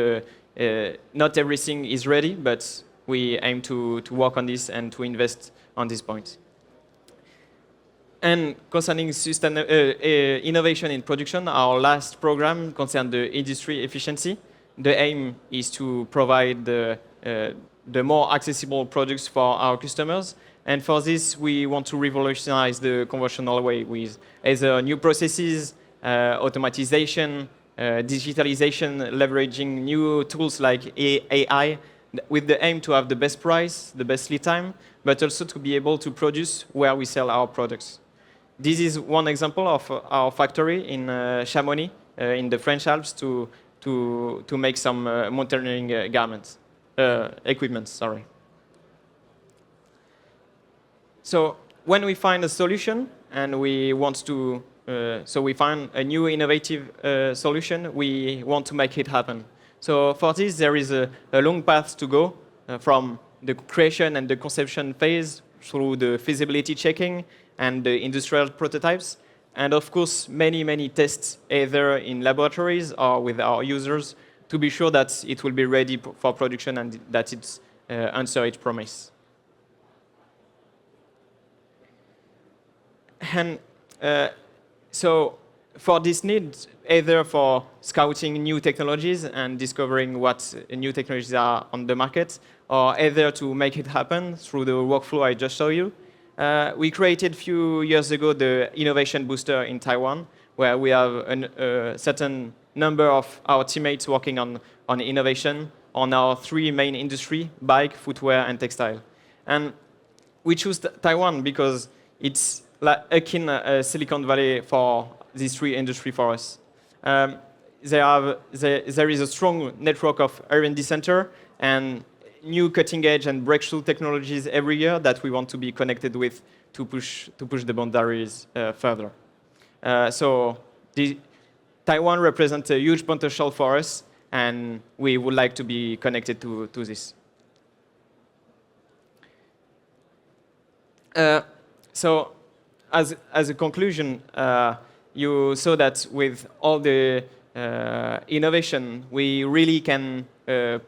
not everything is ready, but we aim to work on this and to invest on this point. And concerning innovation in production, our last program concerned the industry efficiency. The aim is to provide the more accessible products for our customers. And for this, we want to revolutionize the conventional way with either new processes, automatization, digitalization, leveraging new tools like AI, with the aim to have the best price, the best lead time, but also to be able to produce where we sell our products. This is one example of our factory in Chamonix, in the French Alps, to make some mountaineering equipment. Sorry. So when we find a solution and we want to, so we find a new innovative solution, we want to make it happen. So for this, there is a long path to go from the creation and the conception phase through the feasibility checking and the industrial prototypes, and of course many tests either in laboratories or with our users to be sure that it will be ready for production and that it answers its promise. And so for this need, either for scouting new technologies and discovering what new technologies are on the market, or either to make it happen through the workflow I just showed you, we created a few years ago the Innovation Booster in Taiwan, where we have a certain number of our teammates working on innovation on our three main industry: bike, footwear, and textile. And we chose Taiwan because it's like akin Silicon Valley for these three industries for us. There is a strong network of R&D center and new cutting-edge and breakthrough technologies every year that we want to be connected with to push the boundaries further. So Taiwan represents a huge potential for us, and we would like to be connected to this. So as a conclusion, you saw that with all the innovation, we really can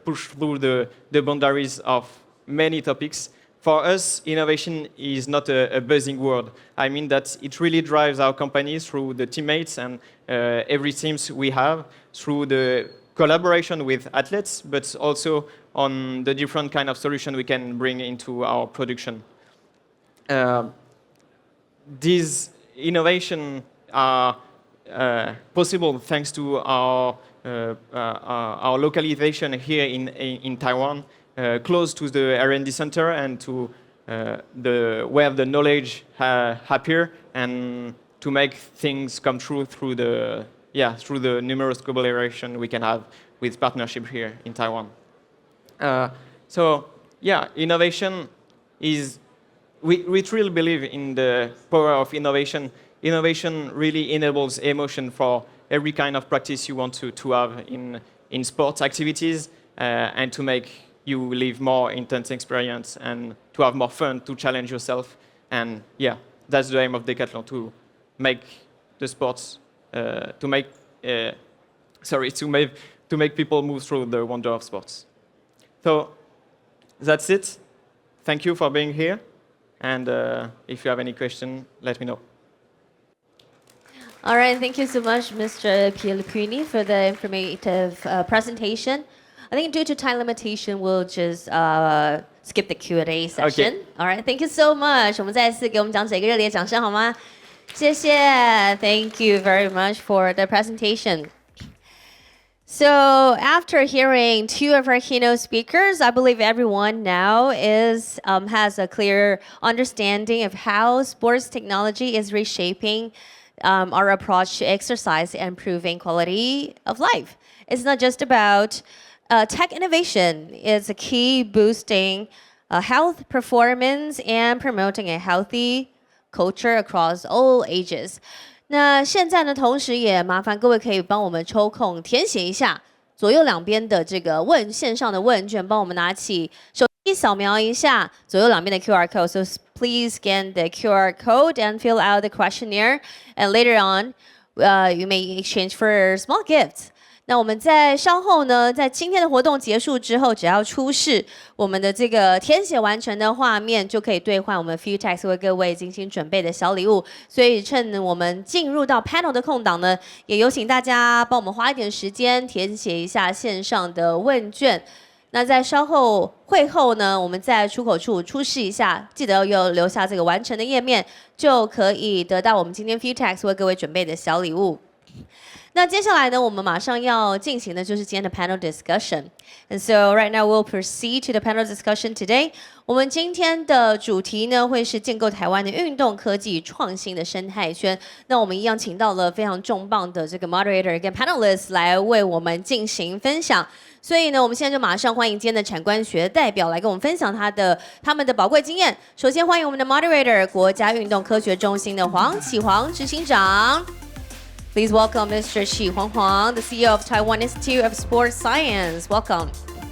push through the boundaries of many topics. For us, innovation is not a buzzing word. I mean that it really drives our company through the teammates and every teams we have, through the collaboration with athletes, but also on the different kind of solution we can bring into our production. These innovations are possible thanks to our localization here in Taiwan, close to the R&D center and to where the knowledge appear, and to make things come true through the numerous collaboration we can have with partnership here in Taiwan. So yeah, innovation is, we truly believe in the power of innovation. Innovation really enables emotion for every kind of practice you want to have in sports activities and to make you live more intense experience and to have more fun, to challenge yourself. And yeah, that's the aim of Decathlon, to make the sports, to make people move through the wonder of sports. So that's it. Thank you for being here. And if you have any question, let me know. All right, thank you so much, Mr. Pilipuni, for the informative presentation. I think due to time limitation, we'll just skip the Q&A session. Okay. All right, thank you so much. 我们再次给我们讲者一个热烈掌声好吗？谢谢 Thank you very much for the presentation. So after hearing two of our keynote speakers, I believe everyone now has a clear understanding of how sports technology is reshaping our approach to exercise and improving quality of life. It's not just about tech innovation. It's a key boosting health, performance, and promoting a healthy culture across all ages. 那现在呢，同时也麻烦各位可以帮我们抽空填写一下左右两边的这个线上的问卷，帮我们拿起手机扫描一下左右两边的 QR code. So please scan the QR code and fill out the questionnaire. And later on, you may exchange for small gifts. 那我们在稍后呢，在今天的活动结束之后，只要出示我们的这个填写完成的画面，就可以兑换我们 Futex 为各位精心准备的小礼物。所以趁我们进入到 panel 的空档呢，也有请大家帮我们花一点时间填写一下线上的问卷。那在稍后会后呢，我们在出口处出示一下，记得要留下这个完成的页面，就可以得到我们今天 Futex 为各位准备的小礼物。那接下来呢，我们马上要进行的就是今天的 panel discussion. And so right now we'll proceed to the panel discussion today. 我们今天的主题呢，会是建构台湾的运动科技创新的生态圈。那我们一样请到了非常重磅的这个 moderator 跟 panelists 来为我们进行分享。所以呢，我们现在就马上欢迎今天的产官学代表来跟我们分享他们的宝贵经验。首先欢迎我们的 moderator 国家运动科学中心的黄启煌执行长。Please welcome Mr. Qi Huang, the CEO of Taiwan Institute of Sports Science. Welcome.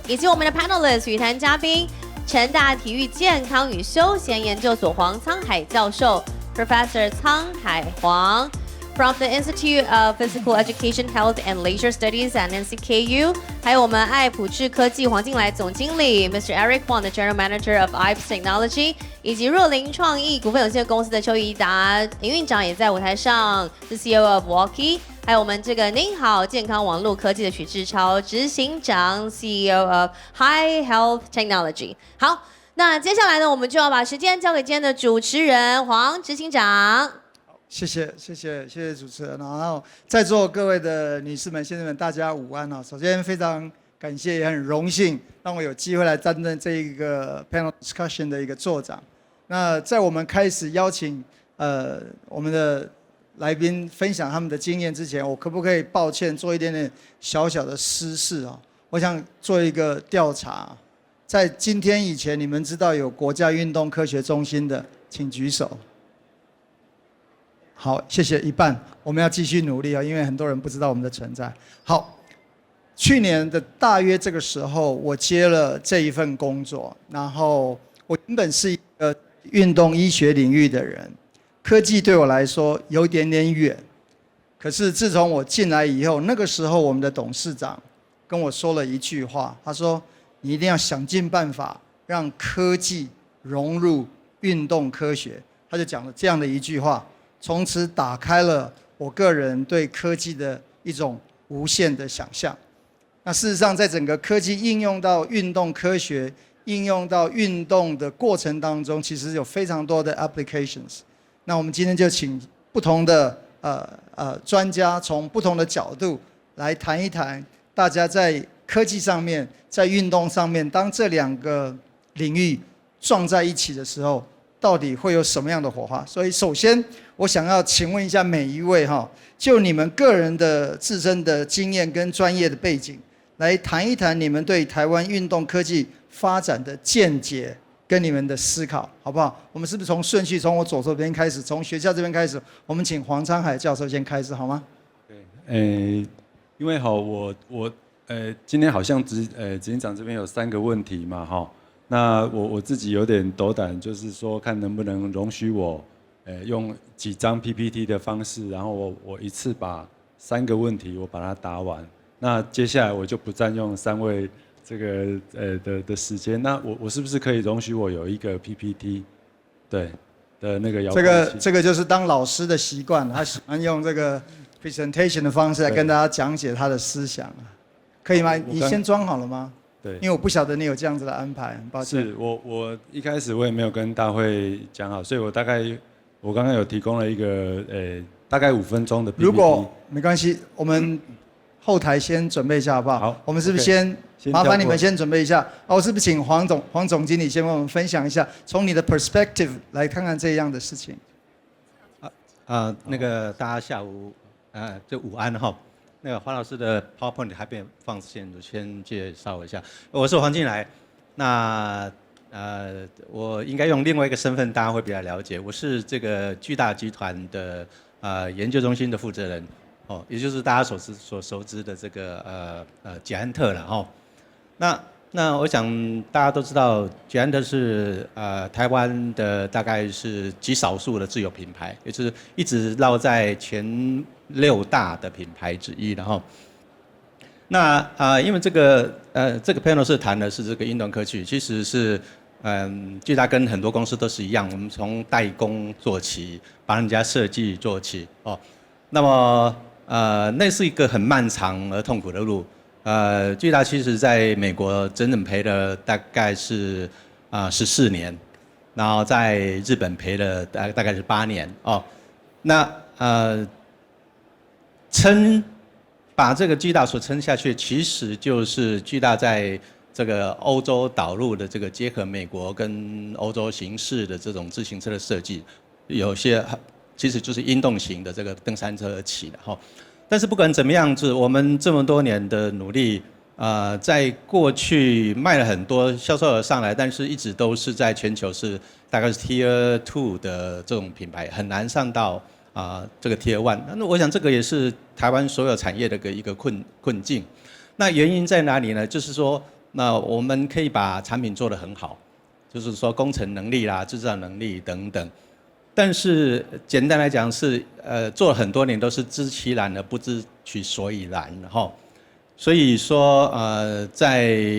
以及我们的 panelists 语坛嘉宾，成大体育健康与休闲研究所黄沧海教授 ，Professor 沧海黄 ，from the Institute of Physical Education, Health and Leisure Studies at NCKU， 还有我们爱普智科技黄进来总经理 Mr. Eric Wang, the General Manager of IPS Technology， 以及若林创意股份有限公司的邱怡达营运长也在舞台上，是 CEO of Walkie。还有我们这个您好健康网络科技的许志超执行长 CEO of High Health Technology。好，那接下来呢，我们就要把时间交给今天的主持人黄执行长。谢谢主持人。然后在座各位的女士们、先生们，大家午安啊！首先非常感谢，也很荣幸让我有机会来担任这一个 panel discussion 的一个座长。那在我们开始邀请我们的来宾分享他们的经验之前，我可不可以抱歉做一点点小小的私事啊？我想做一个调查，在今天以前，你们知道有国家运动科学中心的，请举手。好，谢谢一半，我们要继续努力啊，因为很多人不知道我们的存在。好，去年的大约这个时候，我接了这一份工作，然后我原本是一个运动医学领域的人。科技对我来说有点点远，可是自从我进来以后，那个时候我们的董事长跟我说了一句话，他说：“你一定要想尽办法让科技融入运动科学。”他就讲了这样的一句话，从此打开了我个人对科技的一种无限的想象。那事实上，在整个科技应用到运动科学、应用到运动的过程当中，其实有非常多的 applications。那我们今天就请不同的专家，从不同的角度来谈一谈，大家在科技上面、在运动上面，当这两个领域撞在一起的时候，到底会有什么样的火花？所以，首先我想要请问一下每一位就你们个人的自身的经验跟专业的背景，来谈一谈你们对台湾运动科技发展的见解跟你们的思考，好不好？我们是不是从顺序从我左手边开始，从学校这边开始？我们请黄昌海教授先开始好吗？对，因为我今天好像执行长这边有3个问题嘛，哈，那我自己有点斗胆，就是说看能不能容许我用几张 PPT 的方式，然后我一次把3个问题我把它答完。那接下来我就不占用3位这个的时间。那我是不是可以容许我有一个 PPT， 对的那个遥控器？这个就是当老师的习惯，他喜欢用这个 presentation 的方式来跟大家讲解他的思想，可以吗？你先装好了吗？对，因为我不晓得你有这样子的安排，很抱歉。是我一开始我也没有跟大会讲好，所以我刚刚有提供了一个大概5分钟的 PPT。如果没关系，我们后台先准备一下好不好？好，我们是不是先麻烦你们先准备一下？我是不是请黄总经理先跟我们分享一下，从你的 perspective 来看看这样的事情？那个大家下午这午安哈。那个黄老师的 PowerPoint 还没放线，我先介绍一下。我是黄进来，那我应该用另外一个身份，大家会比较了解。我是这个巨大集团的研究中心的负责人，也就是大家所熟知的这个捷安特了哈。那我想大家都知道，捷安特是台湾的大概是极少数的自有品牌，也就是一直绕在前6大的品牌之一，然后，那因为这个 panel 是谈的是这个运动科技，其实是巨大跟很多公司都是一样，我们从代工做起，帮人家设计做起那么那是一个很漫长而痛苦的路。巨大其实在美国整整赔了大概是14年，然后在日本赔了大概是8年那把这个巨大所撑下去，其实就是巨大在这个欧洲导入的这个结合美国跟欧洲形式的这种自行车的设计，有些其实就是运动型的这个登山车而起的哈。但是不管怎么样子，我们这么多年的努力，在过去卖了很多，销售额上来，但是一直都是在全球是大概是 Tier 2的这种品牌，很难上到这个 Tier 1。那我想这个也是台湾所有产业的一个困境。那原因在哪里呢？就是说，那我们可以把产品做得很好，就是说工程能力啦、制造能力等等。但是简单来讲是，做了很多年都是知其然而不知其所以然哈。所以说，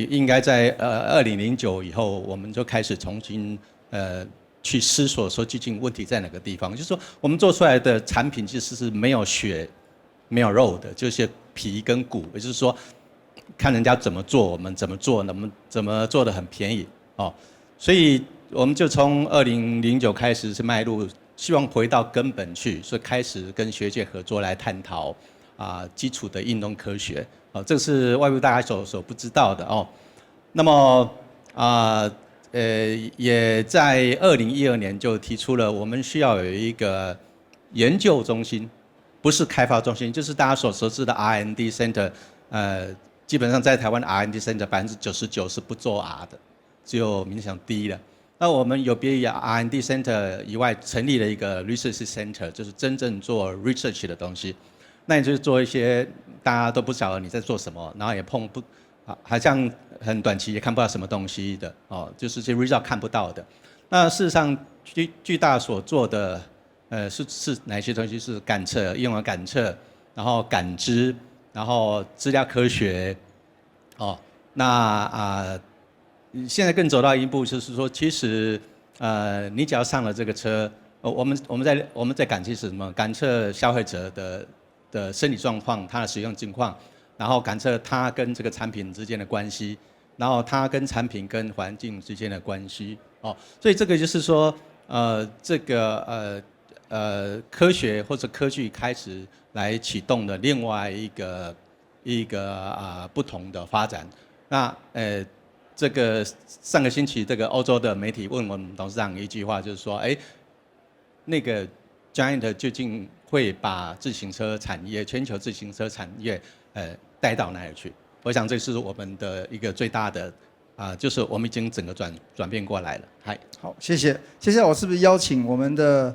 应该在2009以后，我们就开始重新去思索说究竟问题在哪个地方。就是说，我们做出来的产品其实是没有血、没有肉的，就是皮跟骨。也就是说，看人家怎么做，我们怎么做，怎么做得很便宜所以我们就从2009开始是迈入，希望回到根本去，所以开始跟学界合作来探讨基础的运动科学这是外部大家所不知道的那么也在2012年就提出了，我们需要有一个研究中心，不是开发中心，就是大家所熟知的 R&D Center。基本上在台湾的 R&D Center 99%是不做 R 的，只有冥想D的。那我们有别于 R&D Center 以外，成立了一个 Research Center， 就是真正做 research 的东西。那你就是做一些大家都不晓得你在做什么，然后也好像很短期也看不到什么东西的就是这些 result 看不到的。那事实上巨大所做的是哪些东西？是感测，用了感测，然后感知，然后资料科学那现在更走到一步，就是说，其实你只要上了这个车，我们在感测是什么？感测消费者的身体状况，他的使用情况，然后感测他跟这个产品之间的关系，然后他跟产品跟环境之间的关系所以这个就是说，这个科学或者科技开始来启动的另外一个不同的发展。那这个上个星期，这个欧洲的媒体问我们董事长一句话，就是说，那个 Giant 究竟会把自行车产业、全球自行车产业带到哪里去？我想这是我们的一个最大的就是我们已经整个转变过来了。嗨，好，谢谢。接下来我是不是邀请我们的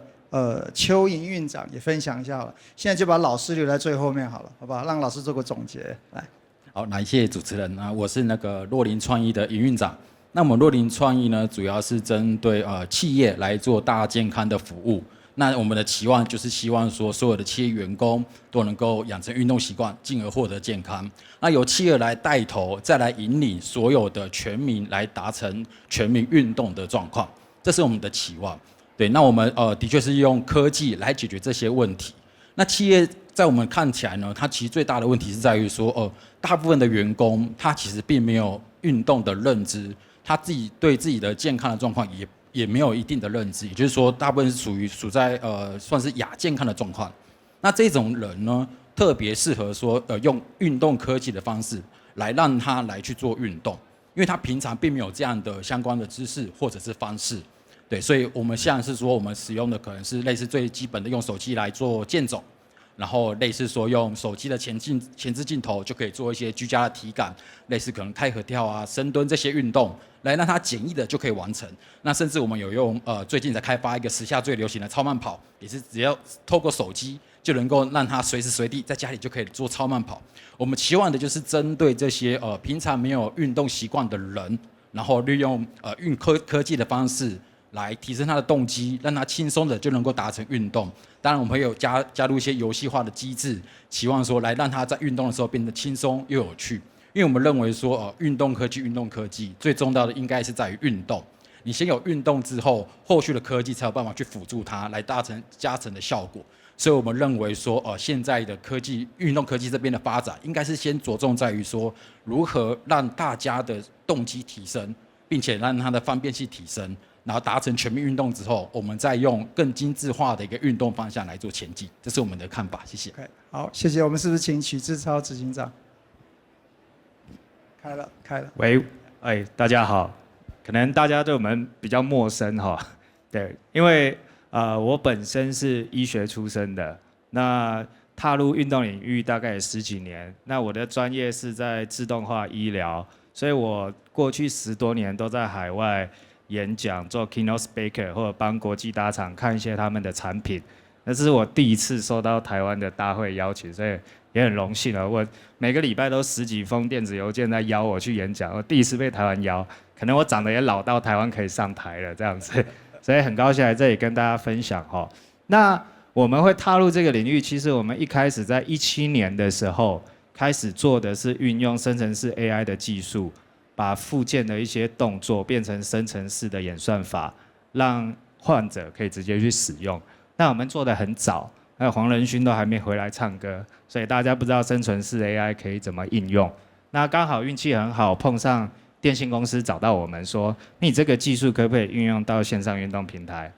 邱营运长也分享一下了？现在就把老师留在最后面好了，好不好？让老师做个总结，来。好，感谢主持人啊，我是那个若林创意的营运长。那我们若林创意呢，主要是针对企业来做大健康的服务。那我们的期望就是希望说，所有的企业员工都能够养成运动习惯，进而获得健康。那由企业来带头，再来引领所有的全民来达成全民运动的状况，这是我们的期望。对，那我们的确是用科技来解决这些问题。那企业在我们看起来呢，它其实最大的问题是在于说，大部分的员工他其实并没有运动的认知，他自己对自己的健康的状况也没有一定的认知，也就是说，大部分是属在算是亚健康的状况。那这种人呢，特别适合说用运动科技的方式来让他来去做运动，因为他平常并没有这样的相关的知识或者是方式。对，所以我们像是说，我们使用的可能是类似最基本的用手机来做健走，然后类似说用手机的前置镜头就可以做一些居家的体感，类似可能开合跳啊、深蹲这些运动，来让它简易的就可以完成。那甚至我们有用最近在开发一个时下最流行的超慢跑，也是只要透过手机就能够让它随时随地在家里就可以做超慢跑。我们期望的就是针对这些平常没有运动习惯的人，然后利用科技的方式来提升他的动机，让他轻松的就能够达成运动。当然，我们会有加入一些游戏化的机制，期望说来让他在运动的时候变得轻松又有趣。因为我们认为说，运动科技最重要的应该是在于运动。你先有运动之后，后续的科技才有办法去辅助它，来达成加成的效果。所以我们认为说，现在的运动科技这边的发展，应该是先着重在于说，如何让大家的动机提升，并且让它的方便性提升。然后达成全民运动之后，我们再用更精致化的一个运动方向来做前进，这是我们的看法。谢谢。Okay, 好，谢谢。我们是不是请许志超执行长？开了。喂，大家好，可能大家对我们比较陌生哈，对，因为我本身是医学出身的，那踏入运动领域大概也10几年，那我的专业是在自动化医疗，所以我过去10多年都在海外演讲，做 keynote speaker， 或者帮国际大厂看一些他们的产品。那这是我第一次收到台湾的大会邀请，所以也很荣幸了。我每个礼拜都10几封电子邮件在邀我去演讲，我第一次被台湾邀，可能我长得也老到台湾可以上台了这样子，所以很高兴来这里跟大家分享哈。那我们会踏入这个领域，其实我们一开始在2017年的时候开始做的是运用生成式 AI 的技术。把复健的一些动作变成生成式的演算法，让患者可以直接去使用。那我们做得很早，还有黄仁勋都还没回来唱歌，所以大家不知道生成式 AI 可以怎么应用。那刚好运气很好，碰上电信公司找到我们说，你这个技术可不可以运用到线上运动平台？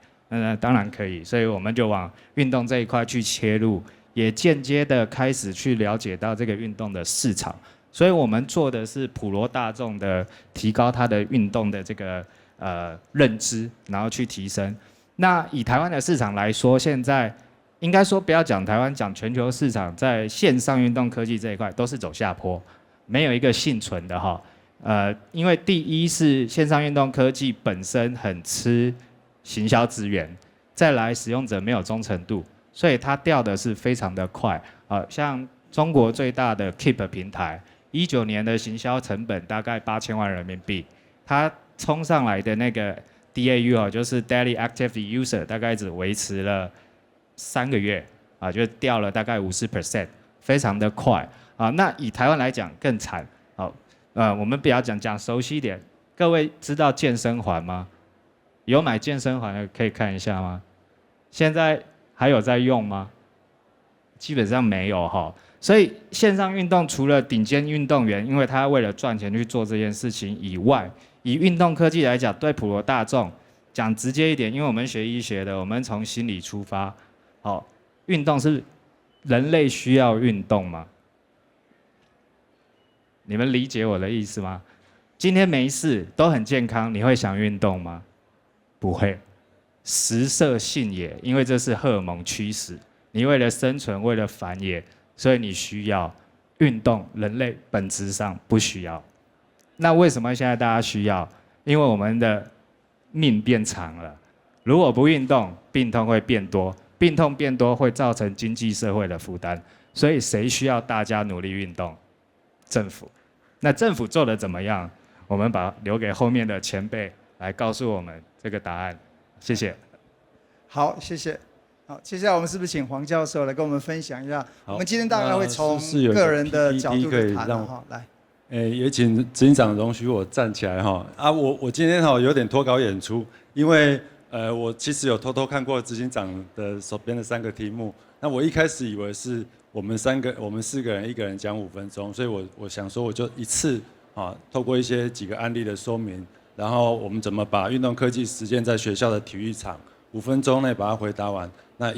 当然可以，所以我们就往运动这一块去切入，也间接的开始去了解到这个运动的市场。所以我们做的是普罗大众的提高他的运动的这个认知，然后去提升。那以台湾的市场来说，现在应该说不要讲台湾，讲全球市场，在线上运动科技这一块都是走下坡，没有一个幸存的哈。因为第一是线上运动科技本身很吃行销资源，再来使用者没有忠诚度，所以它掉的是非常的快。像中国最大的 Keep 平台。19年的行销成本大概8000万人民币，它冲上来的那个 DAU 就是 Daily Active User， 大概只维持了3个月就掉了大概50%，非常的快那以台湾来讲更惨我们不要讲熟悉一点，各位知道健身环吗？有买健身环的可以看一下吗？现在还有在用吗？基本上没有哈。所以线上运动除了顶尖运动员，因为他为了赚钱去做这件事情以外，以运动科技来讲，对普罗大众讲直接一点，因为我们学医学的，我们从心理出发，运动是人类需要运动吗？你们理解我的意思吗？今天没事都很健康，你会想运动吗？不会，食色性也，因为这是荷尔蒙驱使，你为了生存，为了繁衍。所以你需要运动人类本质上不需要。那为什么现在大家需要？因为我们的命变长了，如果不运动，病痛会变多，病痛变多会造成经济社会的负担。所以谁需要大家努力运动？政府。那政府做得怎么样？我们留给后面的前辈来告诉我们这个答案。谢谢。好，谢谢。好，接下来我们是不是请黄教授来跟我们分享一下？我们今天大概会从个人的角度来谈哈，来。也请执行长容许我站起来哈。我今天有点脱稿演出，因为我其实有偷偷看过执行长的手边的3个题目。那我一开始以为是我们4个人，1个人讲5分钟，所以我想说我就一次透过几个案例的说明，然后我们怎么把运动科技实践在学校的体育场，5分钟内把它回答完。那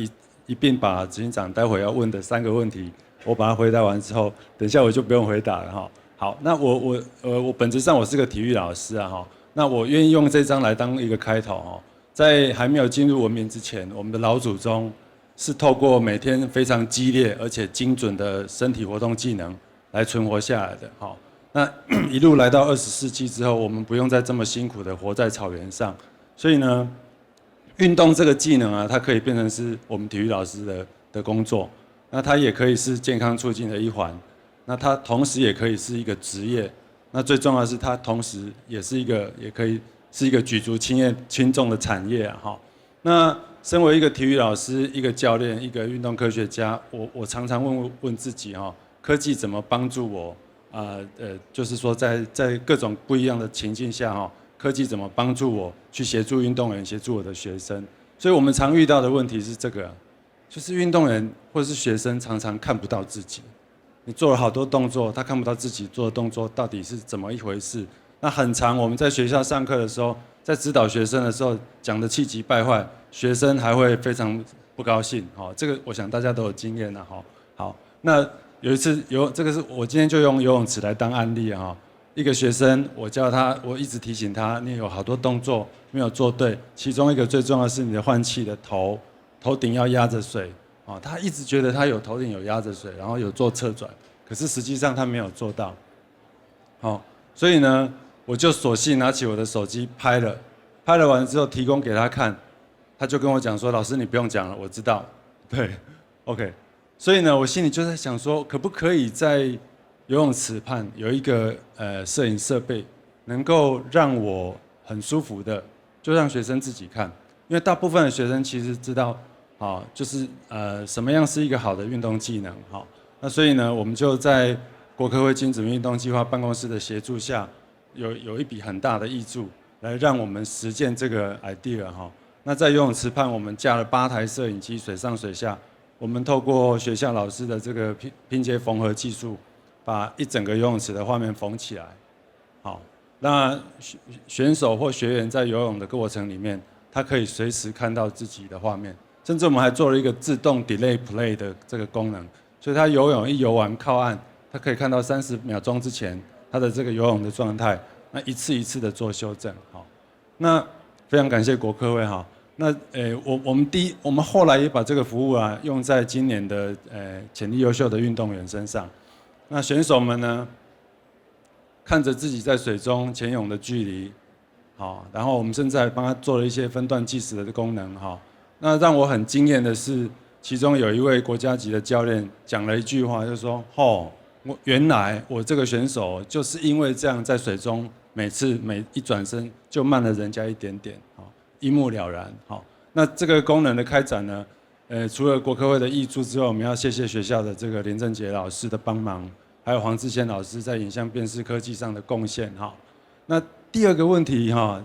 一并把执行长待会要问的3个问题，我把它回答完之后，等一下我就不用回答了哈。好，那我本质上我是个体育老师啊哈，那我愿意用这张来当一个开头哈。在还没有进入文明之前，我们的老祖宗是透过每天非常激烈而且精准的身体活动技能来存活下来的。好，那一路来到20世纪之后，我们不用再这么辛苦的活在草原上，所以呢，运动这个技能啊，它可以变成是我们体育老师的工作，那它也可以是健康促进的一环。那它同时也可以是一个职业，那最重要的是它同时也可以是一个举足轻重的产业啊哈。那身为一个体育老师、一个教练、一个运动科学家，我常常问自己哈，科技怎么帮助我就是说在各种不一样的情境下哈，科技怎么帮助我去协助运动员、协助我的学生？所以我们常遇到的问题是这个，就是运动员或者是学生常常看不到自己。你做了好多动作，他看不到自己做的动作到底是怎么一回事。那很常我们在学校上课的时候，在指导学生的时候讲的气急败坏，学生还会非常不高兴。好，这个我想大家都有经验了。好，那有一次这个是我今天就用游泳池来当案例哈。一个学生，我叫他，我一直提醒他，你有好多动作没有做对，其中一个最重要的是你的换气的头顶要压着水。他一直觉得他头顶有压着水，然后有做侧转，可是实际上他没有做到。所以呢，我就索性拿起我的手机拍了完之后提供给他看，他就跟我讲说：“老师，你不用讲了，我知道。”对 ，OK。所以呢，我心里就在想说，可不可以在游泳池畔有一个摄影设备，能够让我很舒服的，就让学生自己看，因为大部分的学生其实知道。就是什么样是一个好的运动技能？那所以呢，我们就在国科会精准运动计划办公室的协助下，有一笔很大的挹注，来让我们实践这个 idea 哈。那在游泳池畔，我们架了8台摄影机，水上水下，我们透过学校老师的这个拼接缝合技术，把一整个游泳池的画面缝起来。好，那选手或学员在游泳的过程里面，他可以随时看到自己的画面。甚至我们还做了一个自动 delay play 的这个功能，所以他游泳一游完靠岸，他可以看到30秒钟之前他的这个游泳的状态，那一次一次的做修正。好，那非常感谢国科会哈。那我们后来也把这个服务啊用在今年的潜力优秀的运动员身上。那选手们呢，看着自己在水中潜泳的距离，好，然后我们甚至还帮他做了一些分段计时的功能哈。那让我很惊艳的是，其中有一位国家级的教练讲了一句话，就说：“原来我这个选手就是因为这样在水中每一转身就慢了人家一点点，一目了然。”好，那这个功能的开展呢，除了国科会的挹注之外，我们要谢谢学校的这个连正杰老师的帮忙，还有黄志谦老师在影像辨识科技上的贡献。哈，那第二个问题哈，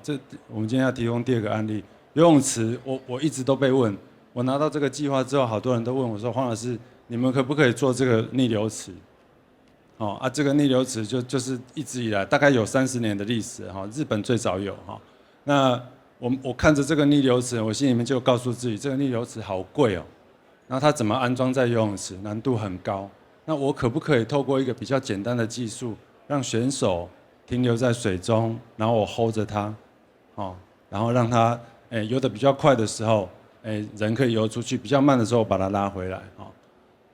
我们今天要提供第2个案例。游泳池，我一直都被问，我拿到这个计划之后，好多人都问我说：“黄老师，你们可不可以做这个逆流池？”这个逆流池就是一直以来大概有30年的历史哈，日本最早有哈。那我看着这个逆流池，我心里面就告诉自己，这个逆流池好贵哦，然后它怎么安装在游泳池，难度很高。那我可不可以透过一个比较简单的技术，让选手停留在水中，然后我 hold 着它，然后让它游得比较快的时候，人可以游出去；比较慢的时候把它拉回来。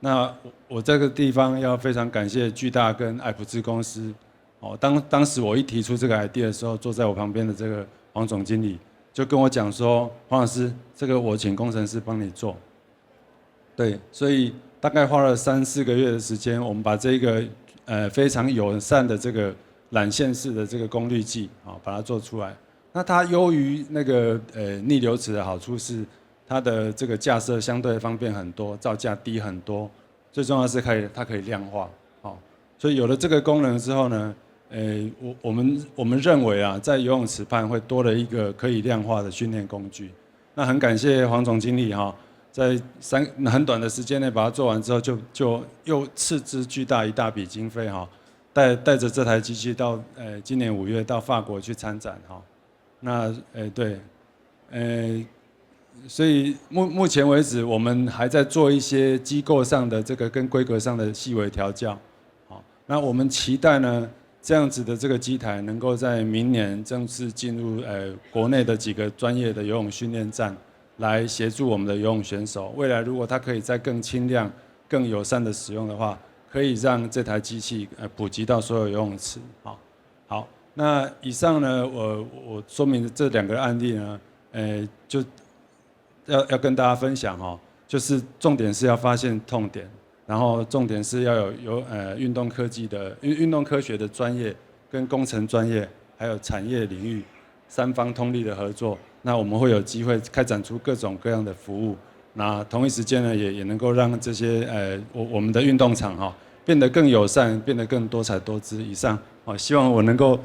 那我这个地方要非常感谢巨大跟爱普智公司。当时我一提出这个 idea 的时候，坐在我旁边的这个黄总经理就跟我讲说：“黄老师，这个我请工程师帮你做。”对，所以大概花了3-4个月的时间，我们把这个非常友善的这个缆线式的这个功率计把它做出来。那它优于那个逆流尺的好处是，它的这个架设相对方便很多，造价低很多，最重要是它可以量化。所以有了这个功能之后呢，我们认为啊，在游泳池畔会多了一个可以量化的训练工具。那很感谢黄总经理在很短的时间内把它做完之后，就又斥资巨大一大笔经费带着这台机器到今年5月到法国去参展那对，所以目前为止，我们还在做一些机构上的这个跟规格上的细微调教。那我们期待呢，这样子的这个机台能够在明年正式进入国内的几个专业的游泳训练站，来协助我们的游泳选手。未来如果它可以再更轻量、更友善的使用的话，可以让这台机器普及到所有游泳池。好，那以上呢，我说明的这2个案例呢，就要跟大家分享就是重点是要发现痛点。然后重点是要有运动科学的专业跟工程专业，还有产业领域3方通力的合作。那我们会有机会开展出各种各样的服务。那同一时间呢，也能够让这些我们的运动场变得更友善，变得更多彩多姿。以上希望我能够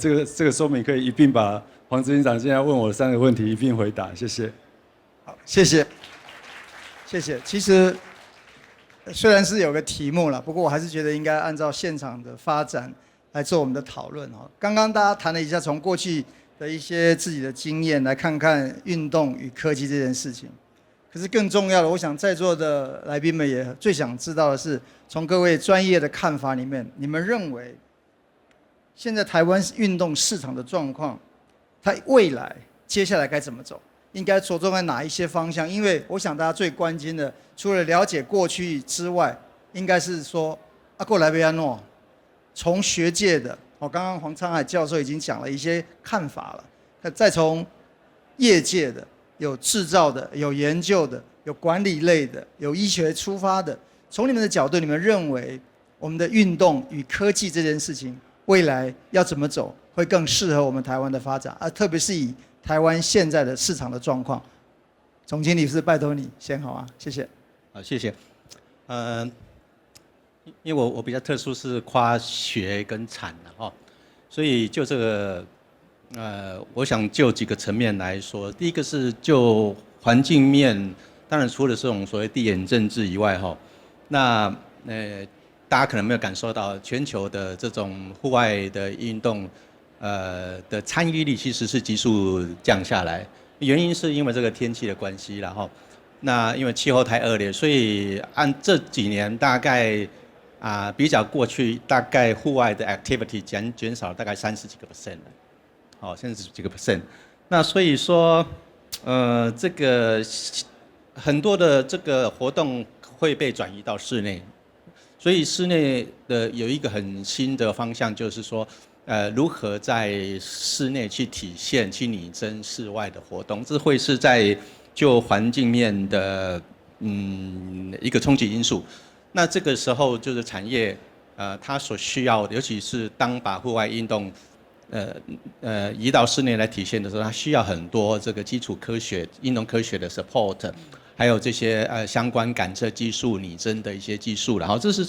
这个说明可以一并把黄执行长现在问我的3个问题一并回答。谢谢。好，谢谢。其实。虽然是有个题目了，不过我还是觉得应该按照现场的发展来做我们的讨论刚刚大家谈了一下从过去的一些自己的经验来看看运动与科技这件事情。可是更重要的，我想在座的来宾们也最想知道的是，从各位专业的看法里面，你们认为现在台湾运动市场的状况，它未来接下来该怎么走？应该着重在哪一些方向？因为我想大家最关心的，除了了解过去之外，应该是说过来要诺，从学界的，刚刚黄昌海教授已经讲了一些看法了，再从业界的，有制造的，有研究的，有管理类的，有医学出发的，从你们的角度，你们认为我们的运动与科技这件事情，未来要怎么走，会更适合我们台湾的发展？特别是以台湾现在的市场的状况，总经理是拜托你先好啊，谢谢。谢谢。因为我比较特殊，是跨学跟产的所以就这个我想就几个层面来说，第一个是就环境面，当然除了这种所谓地缘政治以外那大家可能没有感受到全球的这种户外的运动。的参与率其实是急速降下来，原因是因为这个天气的关系，然后那因为气候太恶劣，所以按这几年大概比较过去，大概户外的 activity 减少大概30几个%了，30几个%。那所以说，这个很多的这个活动会被转移到室内，所以室内的有一个很新的方向，就是说。如何在室内去体现、去拟真室外的活动，这会是在就环境面的一个冲击因素。那这个时候就是产业它所需要的，尤其是当把户外运动移到室内来体现的时候，它需要很多这个基础科学、运动科学的 support， 还有这些相关感测技术、拟真的一些技术。然后这是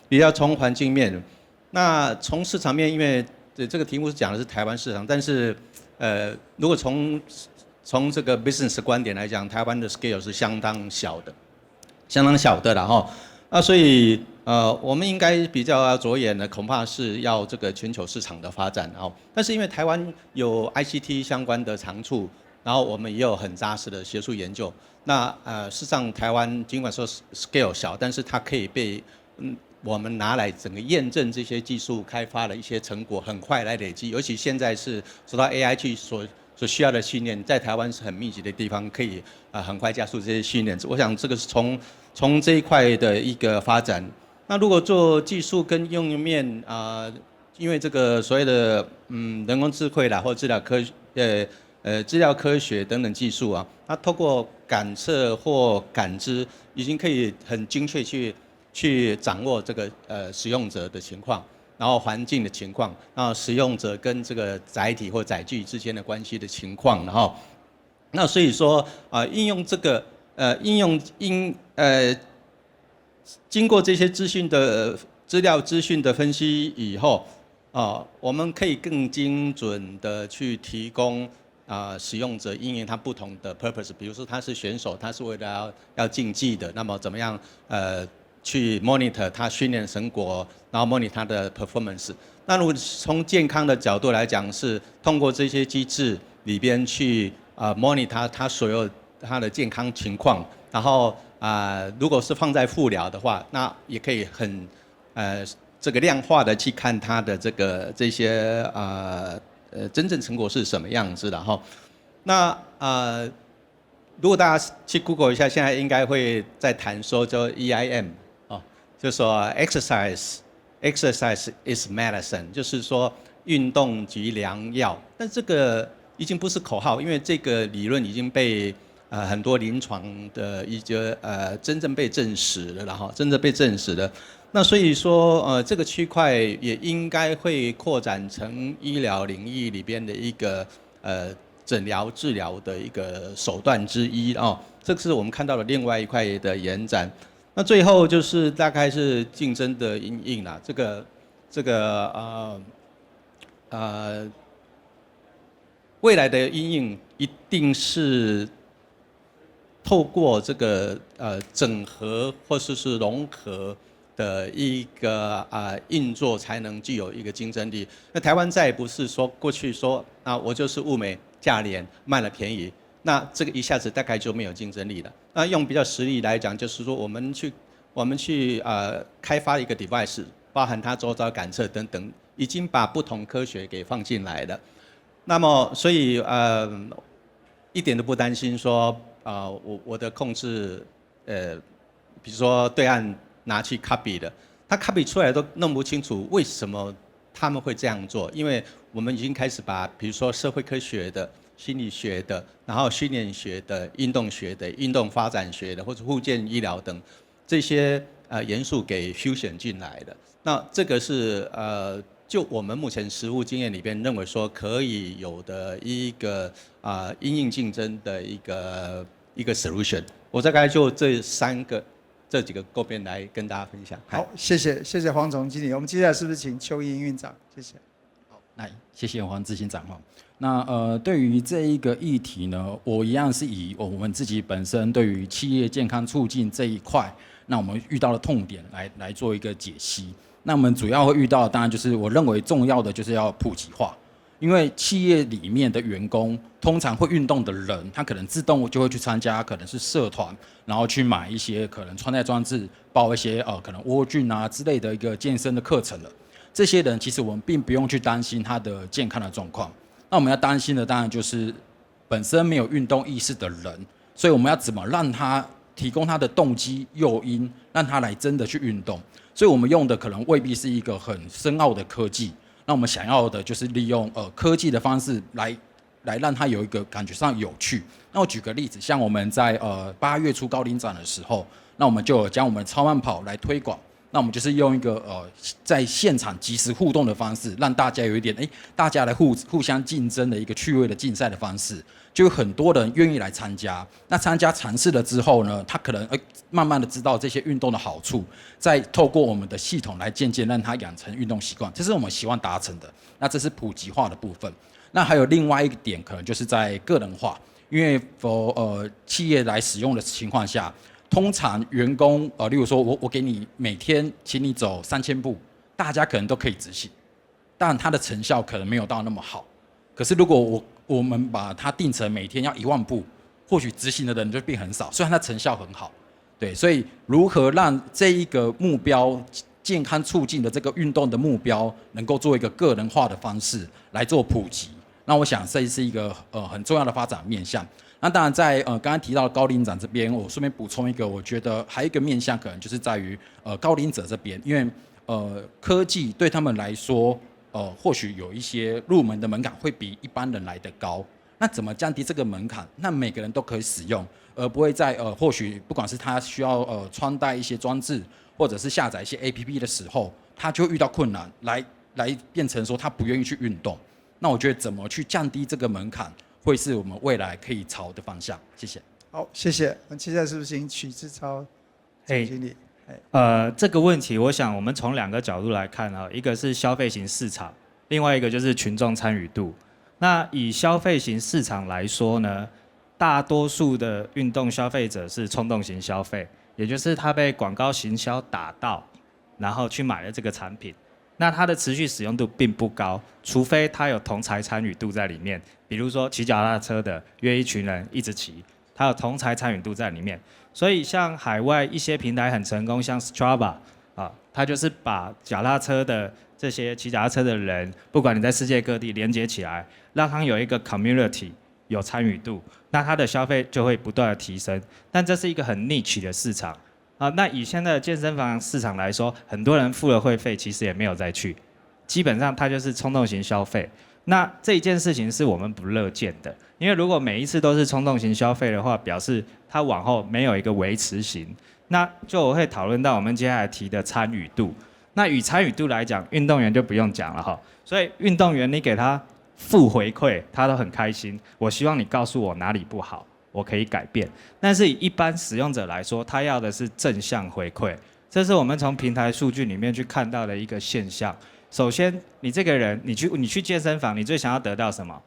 比较从环境面。那从市场面，因为这个题目是讲的是台湾市场，但是如果从这个 business 观点来讲，台湾的 scale 是相当小的啦那所以我们应该比较要着眼的，恐怕是要这个全球市场的发展但是因为台湾有 ICT 相关的长处，然后我们也有很扎实的学术研究。那事实上台湾尽管说 scale 小，但是它可以被我们拿来整个验证这些技术开发的一些成果，很快来累积。尤其现在是受到 AI 去所需要的训练，在台湾是很密集的地方，可以很快加速这些训练。我想这个是从这一块的一个发展。那如果做技术跟应用面因为这个所谓的人工智慧啦，或资料科学等等技术啊，它透过感测或感知，已经可以很精确去掌握这个使用者的情况，然后环境的情况，然后使用者跟这个载体或载具之间的关系的情况，然后那所以说应用这个经过这些资料资讯的分析以后，我们可以更精准的去提供使用者因应他不同的 purpose， 比如说他是选手，他是为了要竞技的，那么怎么样去 monitor 他训练成果，然后 monitor 他的 performance。那如果从健康的角度来讲，是通过这些机制里边去monitor 他所有他的健康情况，然后如果是放在辅疗的话，那也可以很这个量化的去看他的这些真正成果是什么样子的哈。那如果大家去 Google 一下，现在应该会在谈说叫 EIM 就是说 exercise is medicine， 就是说运动即良药。但这个已经不是口号，因为这个理论已经被很多临床的一些真正被证实了，然后真正被证实了。那所以说这个区块也应该会扩展成医疗领域里边的一个诊疗治疗的一个手段之一这个是我们看到的另外一块的延展。那最后就是大概是竞争的因应啦，未来的因应一定是透过这个整合或是融合的一个运作，才能具有一个竞争力。那台湾再不是说过去说我就是物美价廉，卖了便宜，那这个一下子大概就没有竞争力了。那用比较实例来讲，就是说我们去开发一个 device， 包含它周遭感测等等，已经把不同科学给放进来了。那么所以一点都不担心说我的控制比如说对岸拿去 copy 的，他 copy 出来都弄不清楚为什么他们会这样做，因为我们已经开始把比如说社会科学的、心理学的，然后训练学的、运动学的、运动发展学的，或者复健医疗等这些元素给 fusion 进来的。那这个是就我们目前实务经验里边认为说可以有的一个因应竞争的一个 solution。我大概就这几个构面来跟大家分享。好，谢谢黄总经理。我们接下来是不是请邱莹院长？谢谢。好，来，谢谢黄执行长哈。那对于这一个议题呢，我一样是以我们自己本身对于企业健康促进这一块，那我们遇到的痛点来做一个解析。那我们主要会遇到的，当然就是我认为重要的就是要普及化，因为企业里面的员工通常会运动的人，他可能自动就会去参加，可能是社团，然后去买一些可能穿戴装置，报一些可能窝菌之类的一个健身的课程了。这些人其实我们并不用去担心他的健康的状况。那我们要担心的当然就是本身没有运动意识的人，所以我们要怎么让他提供他的动机诱因，让他来真的去运动。所以我们用的可能未必是一个很深奥的科技，那我们想要的就是利用科技的方式来让它有一个感觉上有趣。那我举个例子，像我们在8月初高龄展的时候，那我们就将我们超慢跑来推广。那我们就是用一个在现场即时互动的方式，让大家有一点大家来互相竞争的一个趣味的竞赛的方式，就有很多人愿意来参加。那参加尝试了之后呢，他可能慢慢的知道这些运动的好处，再透过我们的系统来渐渐让他养成运动习惯，这是我们希望达成的。那这是普及化的部分。那还有另外一个点，可能就是在个人化，因为企业来使用的情况下。通常员工例如说我给你每天请你走3000步，大家可能都可以执行，但它的成效可能没有到那么好。可是如果我们把它定成每天要10000步，或许执行的人就变很少，虽然它成效很好。对，所以如何让这一个目标健康促进的这个运动的目标，能够做一个个人化的方式来做普及，那我想这是一个很重要的发展面向。那当然在刚刚提到高龄长这边，我顺便补充一个，我觉得还有一个面向可能就是在于高龄者这边，因为科技对他们来说，或许有一些入门的门槛会比一般人来得高。那怎么降低这个门槛？那每个人都可以使用，而不会在或许不管是他需要穿戴一些装置，或者是下载一些 APP 的时候，他就遇到困难，来变成说他不愿意去运动。那我觉得怎么去降低这个门槛，会是我们未来可以朝的方向。谢谢。好，谢谢。接下来是不是请许志超总经理？这个问题，我想我们从2个角度来看啊，一个是消费型市场，另外一个就是群众参与度。那以消费型市场来说呢，大多数的运动消费者是冲动型消费，也就是他被广告行销打到，然后去买了这个产品。那它的持续使用度并不高，除非它有同侪参与度在里面，比如说骑脚踏车的约一群人一直骑，它有同侪参与度在里面。所以像海外一些平台很成功，像 Strava 啊，它就是把脚踏车的这些骑脚踏车的人，不管你在世界各地连接起来，让它有一个 community 有参与度，那它的消费就会不断的提升。但这是一个很 niche 的市场啊。那以现在的健身房市场来说，很多人付了会费，其实也没有再去，基本上它就是冲动型消费。那这一件事情是我们不乐见的，因为如果每一次都是冲动型消费的话，表示它往后没有一个维持型。那就会讨论到我们接下来提的参与度。那以参与度来讲，运动员就不用讲了哈。所以运动员你给他负回馈，他都很开心。我希望你告诉我哪里不好，我可以改变。但是以一般使用者来说，他要的是正向回馈。这是我们从平台数据里面去看到的一个现象。首先，你这个人，你去健身房，你最想要得到什么？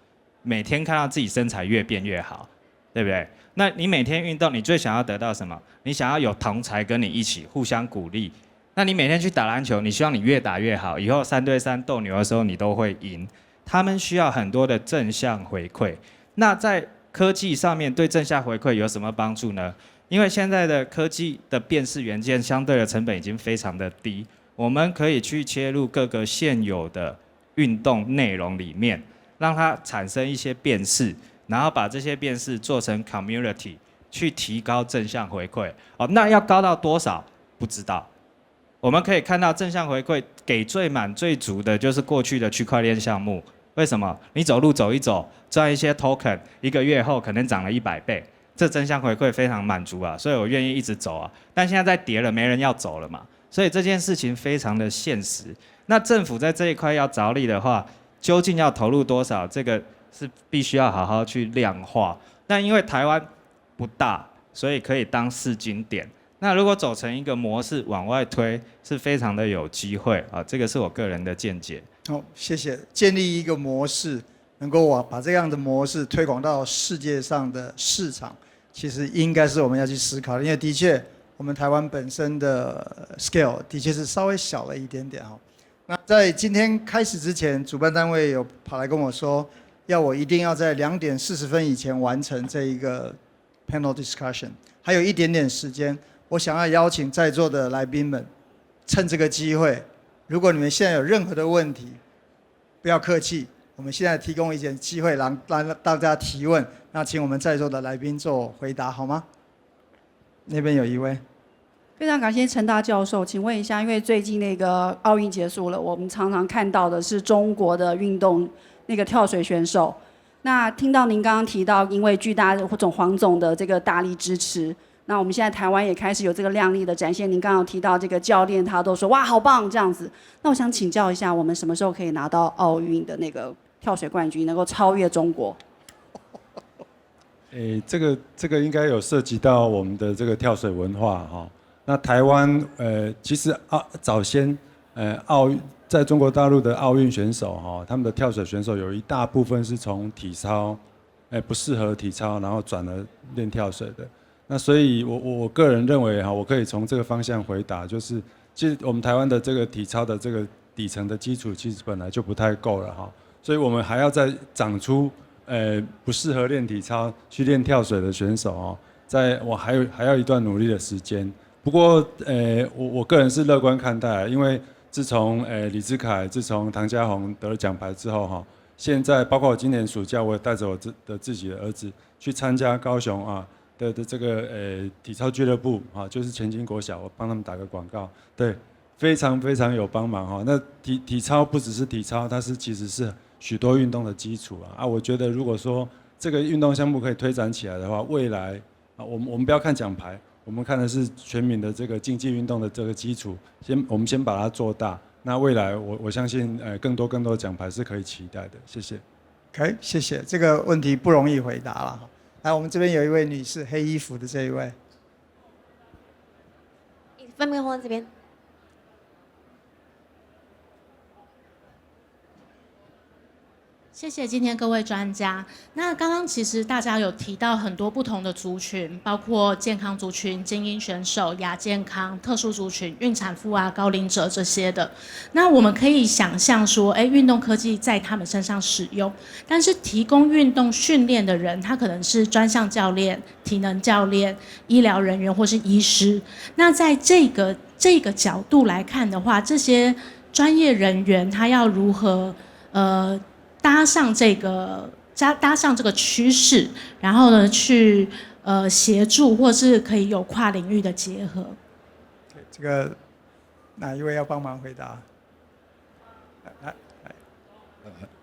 每天看到自己身材越变越好，对不对？那你每天运动，你最想要得到什么？你想要有同侪跟你一起互相鼓励。那你每天去打篮球，你希望你越打越好，以后3对3斗牛的时候你都会赢。他们需要很多的正向回馈。那在科技上面对正向回馈有什么帮助呢？因为现在的科技的辨识元件相对的成本已经非常的低，我们可以去切入各个现有的运动内容里面，让它产生一些辨识，然后把这些辨识做成 community， 去提高正向回馈。那要高到多少？不知道。我们可以看到正向回馈给最满最足的就是过去的区块链项目。为什么？你走路走一走，赚一些 token， 1个月后可能涨了100倍，这正向回馈非常满足啊，所以我愿意一直走啊。但现在在跌了，没人要走了嘛，所以这件事情非常的现实。那政府在这一块要着力的话，究竟要投入多少？这个是必须要好好去量化。但因为台湾不大，所以可以当试金点。那如果走成一个模式往外推，是非常的有机会啊。这个是我个人的见解。好，谢谢。建立一个模式，能够把这样的模式推广到世界上的市场，其实应该是我们要去思考的。因为的确，我们台湾本身的 scale 的确是稍微小了一点点哈。那在今天开始之前，主办单位有跑来跟我说，要我一定要在2点40分以前完成这一个 panel discussion， 还有一点点时间。我想要邀请在座的来宾们，趁这个机会，如果你们现在有任何的问题，不要客气，我们现在提供一点机会让大家提问，那请我们在座的来宾做回答好吗？那边有一位。非常感谢陈大教授，请问一下，因为最近那个奥运结束了，我们常常看到的是中国的运动那个跳水选手。那听到您刚刚提到，因为巨大的黄总的这个大力支持，那我们现在台湾也开始有这个亮丽的展现。您刚刚提到这个教练，他都说哇好棒这样子。那我想请教一下，我们什么时候可以拿到奥运的那个跳水冠军，能够超越中国？这个应该有涉及到我们的这个跳水文化哈。那台湾其实早先在中国大陆的奥运选手哈，他们的跳水选手有一大部分是从体操不适合体操，然后转而练跳水的。那所以我个人认为哈，我可以从这个方向回答，就是其实我们台湾的这个体操的这个底层的基础其实本来就不太够了哈，所以我们还要再长出不适合练体操去练跳水的选手哦，我还要一段努力的时间。不过我个人是乐观看待，因为自从李智凯、自从唐家宏得了奖牌之后哈，现在包括我今年暑假，我也带着我自己的儿子去参加高雄的这个体操俱乐部就是前进国小，我帮他们打个广告，对，非常非常有帮忙那体操不只是体操，它其实是许多运动的基础我觉得如果说这个运动项目可以推展起来的话，未来我们不要看奖牌，我们看的是全民的这个竞技运动的这个基础，我们先把它做大。那未来我相信更多的奖牌是可以期待的。谢谢。OK， 谢谢。这个问题不容易回答了。来，我们这边有一位女士，黑衣服的这一位。分别放在这边。谢谢今天各位专家。那刚刚其实大家有提到很多不同的族群，包括健康族群、精英选手、亚健康、特殊族群、孕产妇高龄者这些的。那我们可以想象说，运动科技在他们身上使用，但是提供运动训练的人，他可能是专项教练、体能教练、医疗人员或是医师。那在这个角度来看的话，这些专业人员他要如何搭上这个趋势，然后呢，去协助或是可以有跨领域的结合。这个哪一位要帮忙回答？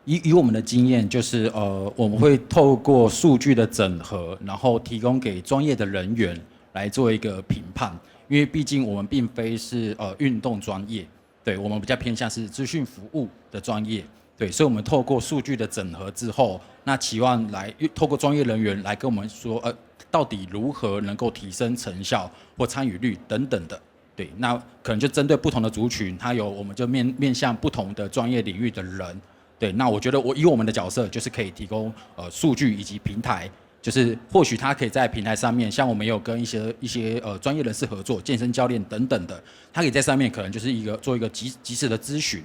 以我们的经验，就是我们会透过数据的整合，然后提供给专业的人员来做一个评判，因为毕竟我们并非是运动专业，对，我们比较偏向是资讯服务的专业。对，所以我们透过数据的整合之后，那期望来透过专业人员来跟我们说，到底如何能够提升成效或参与率等等的。对，那可能就针对不同的族群，我们就面向不同的专业领域的人。对，那我觉得以我们的角色就是可以提供数据以及平台，就是或许他可以在平台上面，像我们也有跟一些专业人士合作，健身教练等等的，他可以在上面可能就是做一个及时的咨询。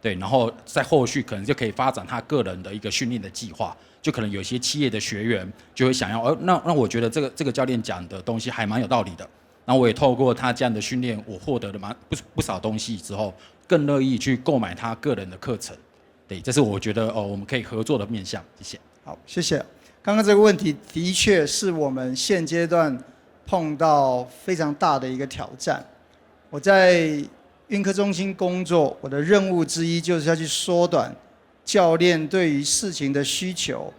对，然后在后续可能就可以发展他个人的一个训练的计划，就可能有些企业的学员就会想要，那我觉得这个教练讲的东西还蛮有道理的，那我也透过他这样的训练，我获得了不少东西之后，更乐意去购买他个人的课程。对，这是我觉得我们可以合作的面向。谢谢。好，谢谢。刚刚这个问题的确是我们现阶段碰到非常大的一个挑战。我在运科中心工作，我的任务之一就是要去缩短教练对于事情的需求，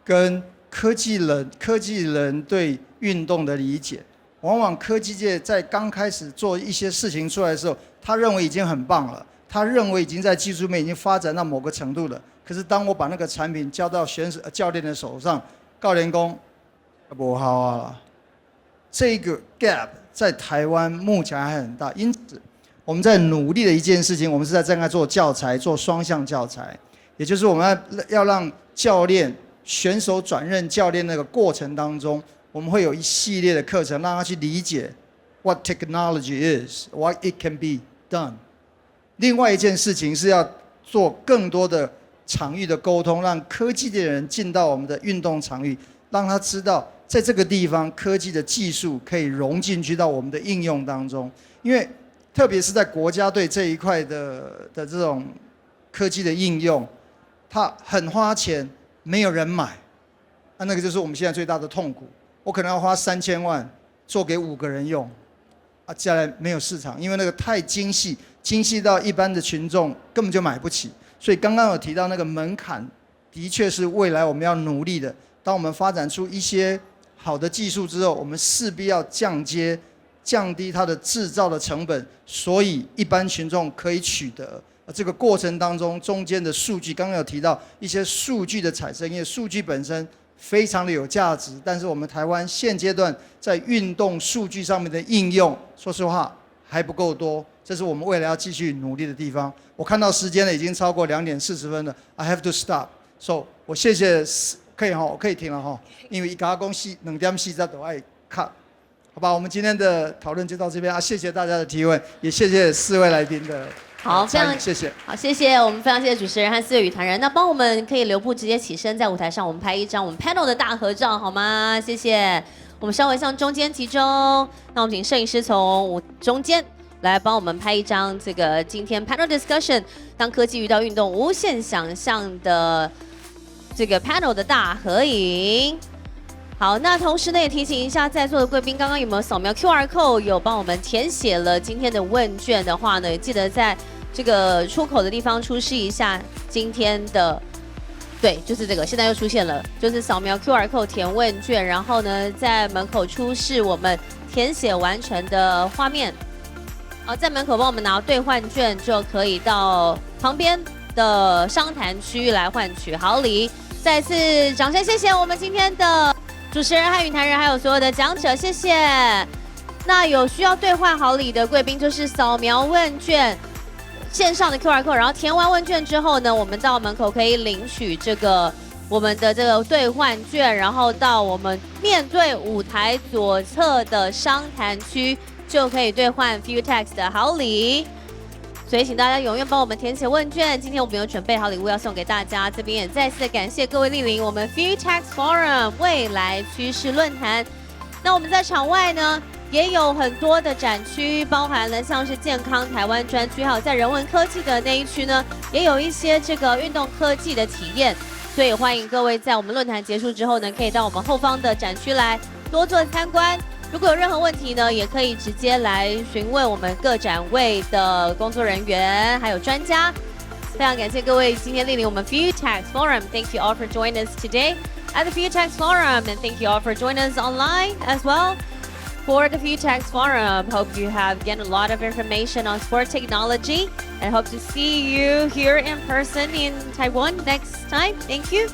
跟科技人对运动的理解。往往科技界在刚开始做一些事情出来的时候，他认为已经很棒了，他认为已经在技术面已经发展到某个程度了。可是当我把那个产品交到教练的手上，教练说不好啊，这个 gap 在台湾目前还很大，因此我们在努力的一件事情，我们是在正在做教材，做双向教材，也就是我们要让选手转任教练那个过程当中，我们会有一系列的课程，让他去理解 what technology is, what it can be done。另外一件事情是要做更多的场域的沟通，让科技的人进到我们的运动场域，让他知道在这个地方科技的技术可以融进去到我们的应用当中，因为特别是在国家队这一块的这种科技的应用，它很花钱，没有人买，那个就是我们现在最大的痛苦。我可能要花3000万做给5个人用，接下来没有市场，因为那个太精细到一般的群众根本就买不起。所以刚刚有提到那个门槛，的确是未来我们要努力的。当我们发展出一些好的技术之后，我们势必要降低它的制造的成本，所以一般群众可以取得。这个过程当中，中间的数据，刚刚有提到一些数据的产生，因为数据本身非常的有价值，但是我们台湾现阶段在运动数据上面的应用，说实话还不够多，这是我们未来要继续努力的地方。我看到时间了，已经超过2点40分了 ，I have to stop。So 我谢谢，可以停了哈，因为一家公司2点40都爱看。好吧，我们今天的讨论就到这边谢谢大家的提问，也谢谢4位来宾的好，非常谢谢。好，谢谢我们非常谢谢主持人和4位语坛人。那帮我们可以留步直接起身，在舞台上我们拍一张我们 panel 的大合照好吗？谢谢。我们稍微向中间集中，那我们请摄影师从中间来帮我们拍一张这个今天 panel discussion， 当科技遇到运动，无限想象的这个 panel 的大合影。好，那同时呢也提醒一下在座的贵宾，刚刚有没有扫描 QR code 有帮我们填写了今天的问卷的话呢，记得在这个出口的地方出示一下今天的。对，就是这个，现在又出现了，就是扫描 QR code 填问卷，然后呢，在门口出示我们填写完成的画面。在门口帮我们拿兑换券，就可以到旁边的商谈区来换取好礼。再次掌声，谢谢我们今天的主持人和语坛人，还有所有的讲者，谢谢。那有需要兑换好礼的贵宾，就是扫描问卷。线上的 QR code， 然后填完问卷之后呢，我们到门口可以领取我们的这个兑换券，然后到我们面对舞台左侧的商谈区就可以兑换 Futex 的好礼。所以请大家踊跃帮我们填写问卷。今天我们有准备好礼物要送给大家，这边也再次的感谢各位莅临我们 Futex Forum 未来趋势论坛。那我们在场外呢，也有很多的展区，包含了像是健康台湾专区，还有在人文科技的那一区呢，也有一些这个运动科技的体验。所以欢迎各位在我们论坛结束之后呢，可以到我们后方的展区来多做参观。如果有任何问题呢，也可以直接来询问我们各展位的工作人员还有专家。非常感谢各位今天莅临我们 Futex Forum. Thank you all for joining us today at the Futex Forum, and thank you all for joining us online as well. For the Futex Forum, hope you have gained a lot of information on sport technology, and hope to see you here in person in Taiwan next time. Thank you.